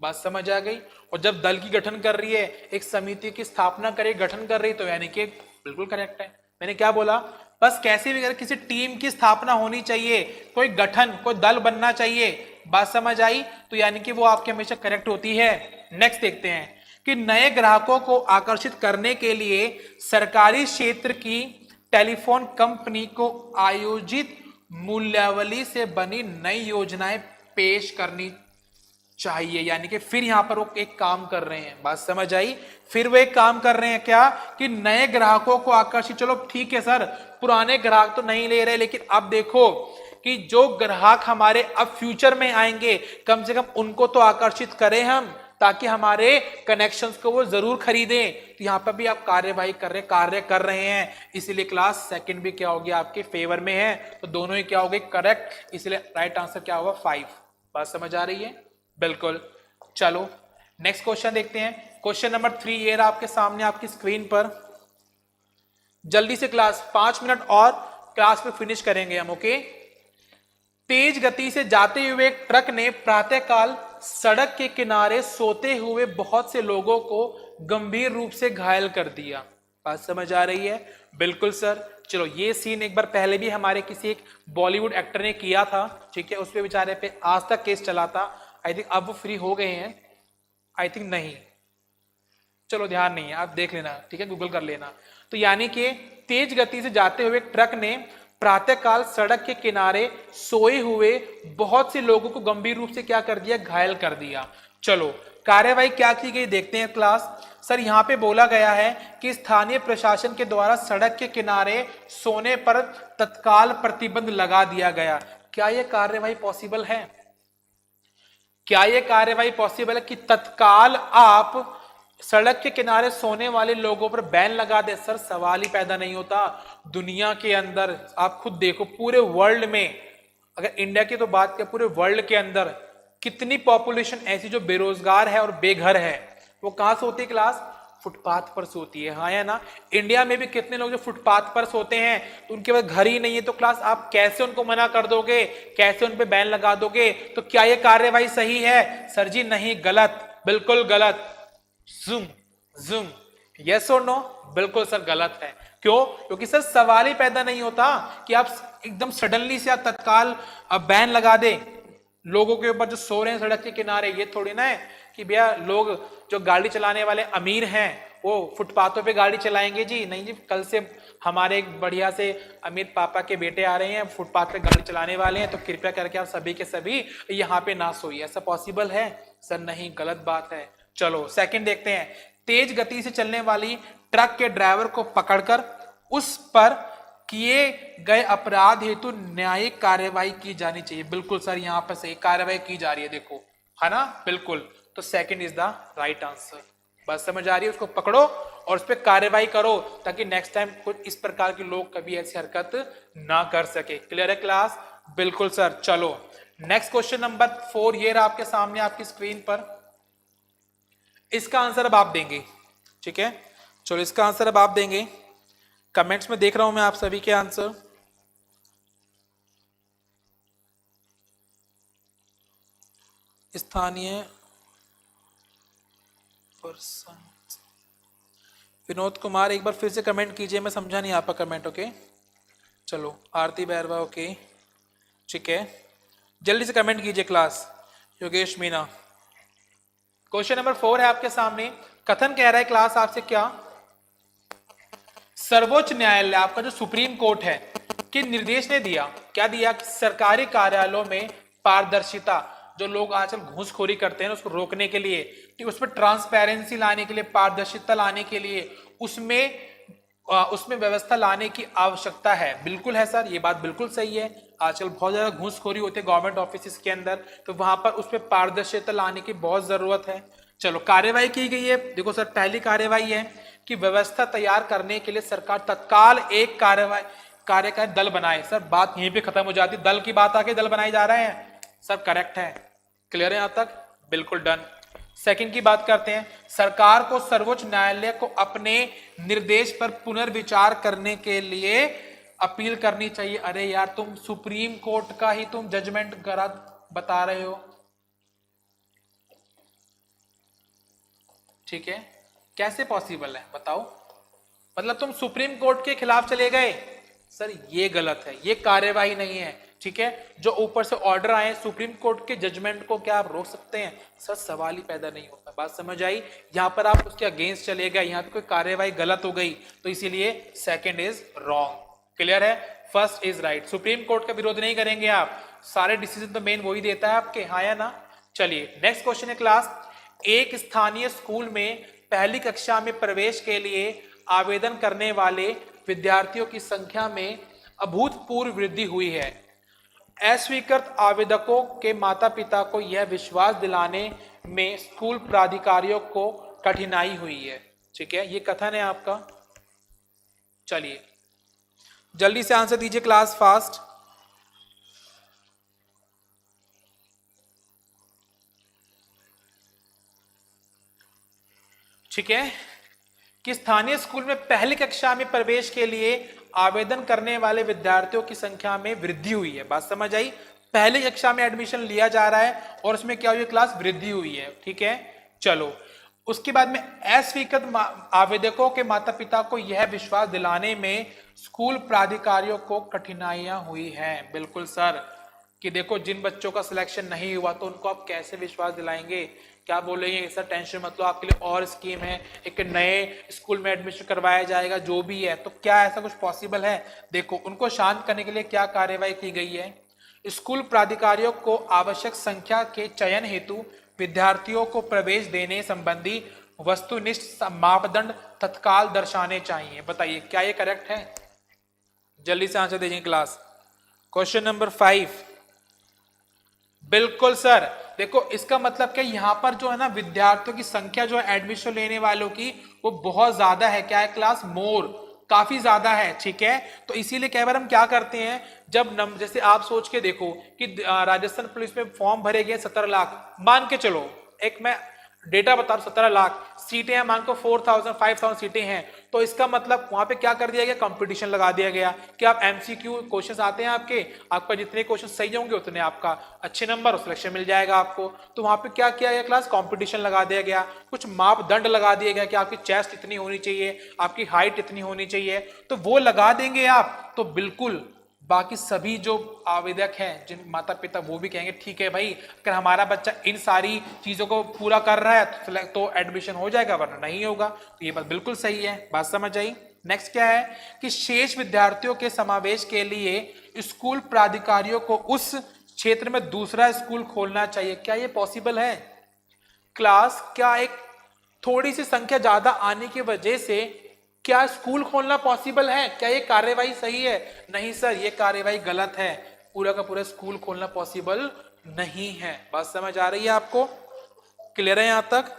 बात समझ आ गई? और जब दल की गठन कर रही है, एक समिति की स्थापना करे, गठन कर रही, तो यानी कि बिल्कुल करेक्ट है। मैंने क्या बोला, बस कैसे भी किसी टीम की स्थापना होनी चाहिए, कोई गठन, कोई दल बनना चाहिए। बात समझ आई? तो यानी कि वो आपकी हमेशा करेक्ट होती है। नेक्स्ट देखते हैं कि नए ग्राहकों को आकर्षित करने के लिए सरकारी क्षेत्र की टेलीफोन कंपनी को आयोजित मूल्यावली से बनी नई योजनाएं पेश करनी चाहिए। यानी कि फिर यहां पर वो एक काम कर रहे हैं। बात समझ आई? फिर वो एक काम कर रहे हैं क्या, कि नए ग्राहकों को आकर्षित। चलो ठीक है सर, पुराने ग्राहक तो नहीं ले रहे, लेकिन अब देखो कि जो ग्राहक हमारे अब फ्यूचर में आएंगे कम से कम उनको तो आकर्षित करें हम, ताकि हमारे कनेक्शंस को वो जरूर खरीदें। तो यहाँ पर भी आप कार्यवाही कार्य कर रहे हैं, इसीलिए क्लास सेकंड भी क्या हो गया आपके फेवर में है, तो दोनों ही क्या हो गए करेक्ट, इसलिए राइट आंसर क्या होगा 5। बात समझ आ रही है? बिल्कुल। चलो नेक्स्ट क्वेश्चन देखते हैं। क्वेश्चन नंबर 3 ये रहा आपके सामने आपकी स्क्रीन पर। जल्दी से क्लास 5 मिनट और क्लास में फिनिश करेंगे हम, ओके। तेज गति से जाते हुए एक ट्रक ने प्रातःकाल सड़क के किनारे सोते हुए बहुत से लोगों को गंभीर रूप से घायल कर दिया। बात समझ आ रही है? बिल्कुल सर। चलो ये सीन एक बार पहले भी हमारे किसी एक बॉलीवुड एक्टर ने किया था, ठीक है, उस पे बेचारे पे आज तक केस चला था। आई थिंक अब वो फ्री हो गए हैं, आई थिंक नहीं, चलो ध्यान नहीं है, आप देख लेना, ठीक है, गूगल कर लेना। तो यानी कि तेज गति से जाते हुए ट्रक ने प्रातःकाल सड़क के किनारे सोए हुए बहुत से लोगों को गंभीर रूप से क्या कर दिया, घायल कर दिया। चलो कार्यवाही क्या की गई देखते हैं क्लास। सर यहाँ पे बोला गया है कि स्थानीय प्रशासन के द्वारा सड़क के किनारे सोने पर तत्काल प्रतिबंध लगा दिया गया। क्या यह कार्यवाही पॉसिबल है? क्या यह कार्यवाही पॉसिबल है कि तत्काल आप सड़क के किनारे सोने वाले लोगों पर बैन लगा दे? सर सवाल ही पैदा नहीं होता। दुनिया के अंदर आप खुद देखो, पूरे वर्ल्ड में, अगर इंडिया की तो बात करें, पूरे वर्ल्ड के अंदर कितनी पॉपुलेशन ऐसी जो बेरोजगार है और बेघर है, वो कहां सोती है क्लास? फुटपाथ पर सोती है, हाँ या ना? इंडिया में भी कितने लोग जो फुटपाथ पर सोते हैं, तो उनके पास घर ही नहीं है, तो क्लास आप कैसे उनको मना कर दोगे, कैसे उन पे बैन लगा दोगे? तो क्या ये कार्यवाही सही है? सर जी नहीं, गलत, बिल्कुल गलत। जूम जूम, यस और नो? बिल्कुल सर गलत है। क्यों? क्योंकि सर सवाल ही पैदा नहीं होता कि आप एकदम सडनली से आप तत्काल बैन लगा दे लोगों के ऊपर जो सो रहे हैं सड़क के किनारे। ये थोड़ी ना है कि भैया लोग जो गाड़ी चलाने वाले अमीर हैं वो फुटपाथों पे गाड़ी चलाएंगे जी, नहीं जी। कल से हमारे एक बढ़िया से अमीर पापा के बेटे आ रहे हैं, फुटपाथ पे गाड़ी चलाने वाले हैं, तो कृपया करके आप सभी के सभी यहाँ पे ना सोइए। ऐसा पॉसिबल है? सर नहीं, गलत बात है। चलो सेकंड देखते हैं। तेज गति से चलने वाली ट्रक के ड्राइवर को पकड़कर उस पर किए गए अपराध हेतु न्यायिक कार्यवाही की जानी चाहिए। बिल्कुल सर, यहाँ पर सही कार्यवाही की जा रही है, देखो, है ना? बिल्कुल। तो second is the right answer. बस समझ आ रही है? उसको पकड़ो और उस पर कार्यवाही करो, ताकि नेक्स्ट टाइम कुछ इस प्रकार के लोग कभी ऐसी हरकत ना कर सके। क्लियर है क्लास? बिल्कुल सर। चलो नेक्स्ट क्वेश्चन नंबर 4 ये रहा आपके सामने आपकी स्क्रीन पर। इसका आंसर अब आप देंगे, ठीक है? चलो इसका आंसर अब आप देंगे। कमेंट्स में देख रहा हूं मैं आप सभी के आंसर। स्थानीय पर्सन, विनोद कुमार एक बार फिर से कमेंट कीजिए, मैं समझा नहीं आपका कमेंट, ओके। चलो आरती बैरवा, ओके, ठीक है, जल्दी से कमेंट कीजिए class. Yogesh Meena. Question number 4 है आपके सामने। कथन कह रहा है क्लास आपसे क्या? सर्वोच्च न्यायालय, आपका जो सुप्रीम कोर्ट है, कि निर्देश ने दिया, क्या दिया? कि सरकारी कार्यालयों में पारदर्शिता, जो लोग आजकल घूसखोरी करते हैं उसको रोकने के लिए, कि उस पर ट्रांसपेरेंसी लाने के लिए, पारदर्शिता लाने के लिए उसमें व्यवस्था लाने की आवश्यकता है। बिल्कुल है सर, ये बात बिल्कुल सही है। आजकल बहुत ज्यादा घूसखोरी होती है गवर्नमेंट ऑफिस के अंदर, तो वहां पर उस पर पारदर्शिता लाने की बहुत जरूरत है। चलो कार्यवाही की गई है। देखो सर, पहली कार्यवाही है कि व्यवस्था तैयार करने के लिए सरकार तत्काल एक कार्यकारी दल बनाए। सर बात यहीं पे खत्म हो जाती, दल की बात आके दल बनाए जा रहे हैं। सर करेक्ट है, क्लियर है यहां तक? बिल्कुल डन। सेकंड की बात करते हैं। सरकार को सर्वोच्च न्यायालय को अपने निर्देश पर पुनर्विचार करने के लिए अपील करनी चाहिए। अरे यार, तुम सुप्रीम कोर्ट का ही तुम जजमेंट गलत बता रहे हो, ठीक है? कैसे पॉसिबल है बताओ? मतलब तुम सुप्रीम कोर्ट के खिलाफ चले गए। सर ये गलत है, ये कार्यवाही नहीं है, ठीक है? जो ऊपर से ऑर्डर आए सुप्रीम कोर्ट के जजमेंट को क्या आप रोक सकते हैं? सर सवाल ही पैदा नहीं होता। बात समझ आई? यहां पर आप उसके अगेंस्ट चले गए, यहां पे कोई कार्यवाही गलत हो गई, तो इसीलिए सेकंड इज रॉन्ग। क्लियर है? First is right. Supreme court का विरोध नहीं करेंगे आप, सारे डिसीजन तो मेन वही देता है आपके, हाँ या ना? चलिए नेक्स्ट क्वेश्चन है क्लास। एक स्थानीय स्कूल में पहली कक्षा में प्रवेश के लिए आवेदन करने वाले विद्यार्थियों की संख्या में अभूतपूर्व वृद्धि हुई है। अस्वीकृत आवेदकों के माता पिता को यह विश्वास दिलाने में स्कूल प्राधिकारियों को कठिनाई हुई है। ठीक है, ये कथन है आपका। चलिए जल्दी से आंसर दीजिए क्लास, फास्ट। ठीक है, कि स्थानीय स्कूल में पहली कक्षा में प्रवेश के लिए आवेदन करने वाले विद्यार्थियों की संख्या में वृद्धि हुई है। बात समझ आई? पहली कक्षा में एडमिशन लिया जा रहा है और उसमें क्या हुई? क्लास वृद्धि हुई है। ठीक है, चलो उसके बाद में अस्वीकृत आवेदकों के माता पिता को यह विश्वास दिलाने में स्कूल प्राधिकारियों को कठिनाइयां हुई हैं। बिल्कुल सर, कि देखो जिन बच्चों का सिलेक्शन नहीं हुआ तो उनको आप कैसे विश्वास दिलाएंगे? क्या बोलेंगे सर टेंशन मत लो, आपके लिए और स्कीम है, एक नए स्कूल में एडमिशन करवाया जाएगा, जो भी है। तो क्या ऐसा कुछ पॉसिबल है? देखो उनको शांत करने के लिए क्या कार्यवाही की गई है? स्कूल प्राधिकारियों को आवश्यक संख्या के चयन हेतु विद्यार्थियों को प्रवेश देने संबंधी वस्तुनिष्ठ मापदंड तत्काल दर्शाने चाहिए। बताइए क्या ये करेक्ट है? जल्दी से आंसर दीजिए क्लास। Question number 5। बिल्कुल सर, देखो इसका मतलब क्या, यहां पर जो है ना विद्यार्थियों की संख्या जो है एडमिशन लेने वालों की वो बहुत ज्यादा है। क्या है क्लास? मोर, काफी ज्यादा है। ठीक है, तो इसीलिए कई बार हम क्या करते हैं, जब जैसे आप सोच के देखो कि राजस्थान पुलिस में फॉर्म भरे गए 17 लाख, मान के चलो, एक मैं डेटा बता रहा हूं, 17 लाख सीटें हैं, मान को 4000 5000 सीटें हैं, तो इसका मतलब वहां पे क्या कर दिया गया? कंपटीशन लगा दिया गया कि आप एमसीक्यू क्वेश्चंस आते हैं आपके, आपका जितने क्वेश्चन सही होंगे उतने आपका अच्छे नंबर और सिलेक्शन मिल जाएगा आपको। तो वहां पे क्या किया गया क्लास? कंपटीशन लगा दिया गया, कुछ मापदंड लगा दिया गया कि आपकी चेस्ट इतनी होनी चाहिए, आपकी हाइट इतनी होनी चाहिए, तो वो लगा देंगे आप तो बिल्कुल बाकी सभी जो आवेदक हैं, जिन माता पिता, वो भी कहेंगे ठीक है भाई, अगर हमारा बच्चा इन सारी चीजों को पूरा कर रहा है तो एडमिशन हो जाएगा, वरना नहीं होगा। तो ये बात बिल्कुल सही है। बात समझ आई? नेक्स्ट क्या है कि शेष विद्यार्थियों के समावेश के लिए स्कूल प्राधिकारियों को उस क्षेत्र में दूसरा स्कूल खोलना चाहिए। क्या ये पॉसिबल है क्लास? क्या एक थोड़ी सी संख्या ज्यादा आने की वजह से क्या स्कूल खोलना पॉसिबल है? क्या ये कार्यवाही सही है? नहीं सर, ये कार्यवाही गलत है। पूरा का पूरा स्कूल खोलना पॉसिबल नहीं है। बात समझ आ रही है आपको? क्लियर है यहां तक?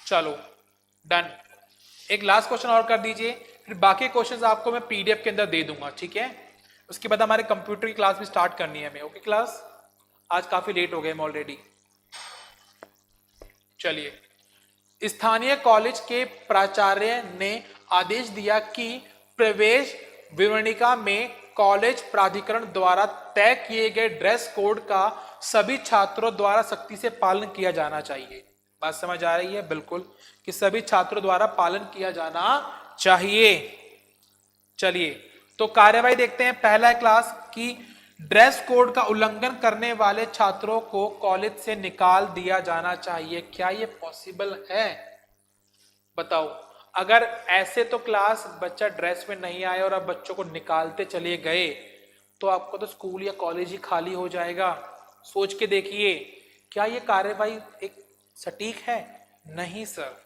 चलो डन। एक लास्ट क्वेश्चन और कर दीजिए, फिर बाकी क्वेश्चंस आपको मैं पीडीएफ के अंदर दे दूंगा। ठीक है, उसके बाद हमारे कंप्यूटर की क्लास भी स्टार्ट करनी है हमें। ओके क्लास, आज काफी लेट हो गए हम ऑलरेडी। चलिए, स्थानीय कॉलेज के प्राचार्य ने आदेश दिया कि प्रवेश विवरणिका में कॉलेज प्राधिकरण द्वारा तय किए गए ड्रेस कोड का सभी छात्रों द्वारा सख्ती से पालन किया जाना चाहिए। बात समझ आ रही है? बिल्कुल, कि सभी छात्रों द्वारा पालन किया जाना चाहिए। चलिए तो कार्यवाही देखते हैं। पहला क्लास की ड्रेस कोड का उल्लंघन करने वाले छात्रों को कॉलेज से निकाल दिया जाना चाहिए। क्या ये पॉसिबल है? बताओ। अगर ऐसे तो क्लास बच्चा ड्रेस में नहीं आया और अब बच्चों को निकालते चले गए तो आपको तो स्कूल या कॉलेज ही खाली हो जाएगा। सोच के देखिए, क्या ये कार्यवाही एक सटीक है? नहीं सर,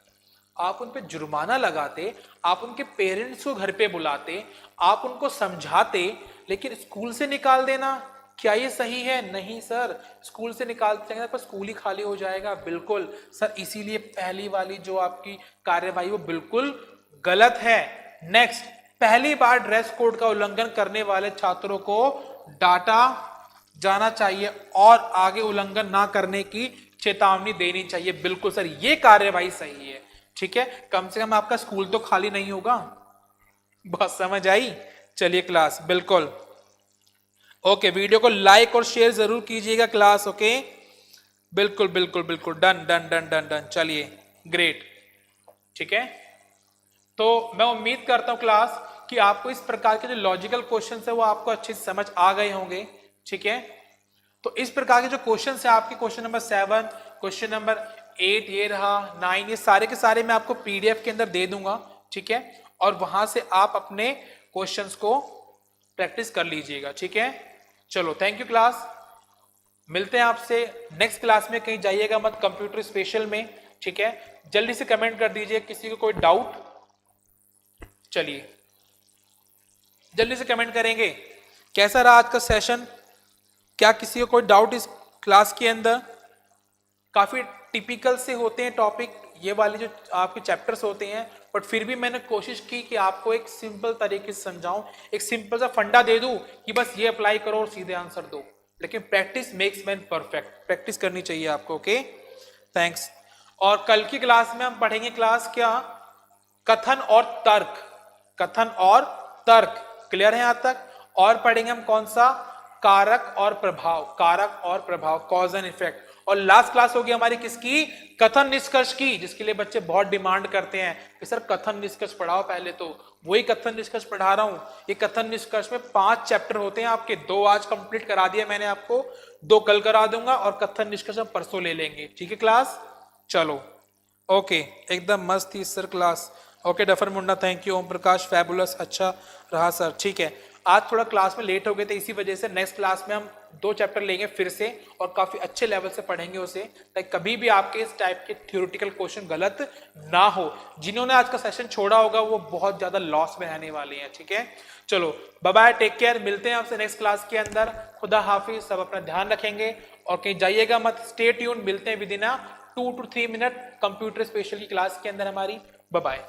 आप उन पे जुर्माना लगाते, आप उनके पेरेंट्स को घर पे बुलाते, आप उनको समझाते, लेकिन स्कूल से निकाल देना, क्या ये सही है? नहीं सर, स्कूल से निकालते जाएंगे पर स्कूल ही खाली हो जाएगा। बिल्कुल सर, इसीलिए पहली वाली जो आपकी कार्यवाही वो बिल्कुल गलत है। नेक्स्ट, पहली बार ड्रेस कोड का उल्लंघन करने वाले छात्रों को डांटा जाना चाहिए और आगे उल्लंघन ना करने की चेतावनी देनी चाहिए। बिल्कुल सर, ये कार्यवाही सही है। ठीक है, कम से कम आपका स्कूल तो खाली नहीं होगा। बहुत समझ आई? चलिए क्लास, बिल्कुल ओके। वीडियो को लाइक और शेयर जरूर कीजिएगा क्लास। ओके, बिल्कुल बिल्कुल बिल्कुल, done done done done done. चलिए ग्रेट। ठीक है, तो मैं उम्मीद करता हूं क्लास कि आपको इस प्रकार के जो लॉजिकल क्वेश्चन है वो आपको अच्छे से समझ आ गए होंगे। ठीक है, तो इस प्रकार के जो क्वेश्चन है आपके, क्वेश्चन नंबर 7, क्वेश्चन नंबर 8 ये रहा, 9, ये सारे के सारे मैं आपको पीडीएफ के अंदर दे दूंगा। ठीक है, और वहां से आप अपने क्वेश्चंस को प्रैक्टिस कर लीजिएगा। ठीक है, चलो थैंक यू क्लास, मिलते हैं आपसे नेक्स्ट क्लास में। कहीं जाइएगा मत कंप्यूटर स्पेशल में। ठीक है, जल्दी से कमेंट कर दीजिए किसी को कोई डाउट। चलिए जल्दी से कमेंट करेंगे, कैसा रहा आज का सेशन? क्या किसी को कोई डाउट इस क्लास के अंदर? काफी टिपिकल से होते हैं टॉपिक ये वाले जो आपके चैप्टर्स होते हैं, बट फिर भी मैंने कोशिश की कि आपको एक सिंपल तरीके से समझाऊं, एक सिंपल सा फंडा दे दूं कि बस ये अप्लाई करो और सीधे आंसर दो। लेकिन practice makes man perfect, practice करनी चाहिए आपको। Okay, thanks. और कल की क्लास में हम पढ़ेंगे क्लास क्या? कथन और तर्क। कथन और तर्क क्लियर है यहां तक? और पढ़ेंगे हम कौन सा? कारक और प्रभाव। कारक और प्रभाव, कॉज एंड इफेक्ट। और लास्ट क्लास होगी हमारी किसकी? कथन निष्कर्ष की, जिसके लिए बच्चे बहुत डिमांड करते हैं कि सर कथन निष्कर्ष पढ़ाओ पहले। तो वही कथन निष्कर्ष पढ़ा रहा हूं। ये कथन निष्कर्ष में 5 चैप्टर होते हैं आपके, 2 आज कंप्लीट करा दिए मैंने आपको, 2 कल करा दूंगा, और कथन निष्कर्ष हम परसों ले लेंगे। ठीक है क्लास? चलो ओके, एकदम मस्त थी सर क्लास। ओके डफर मुंडा, thank you. Om Prakash, fabulous, अच्छा रहा सर। ठीक है, आज थोड़ा क्लास में लेट हो गए थे, इसी वजह से नेक्स्ट क्लास में हम 2 चैप्टर लेंगे फिर से, और काफी अच्छे लेवल से पढ़ेंगे उसे, ताकि कभी भी आपके इस टाइप के थ्योरेटिकल क्वेश्चन गलत ना हो। जिन्होंने आज का सेशन छोड़ा होगा वो बहुत ज्यादा लॉस में रहने वाले हैं। ठीक है, चलो बाय बाय, टेक केयर, मिलते हैं आपसे नेक्स्ट क्लास के अंदर। खुदा हाफिज, सब अपना ध्यान रखेंगे और कहीं जाइएगा मत, स्टे ट्यून। मिलते हैं within 2 to 3 minute computer special की क्लास के अंदर हमारी। Bye bye.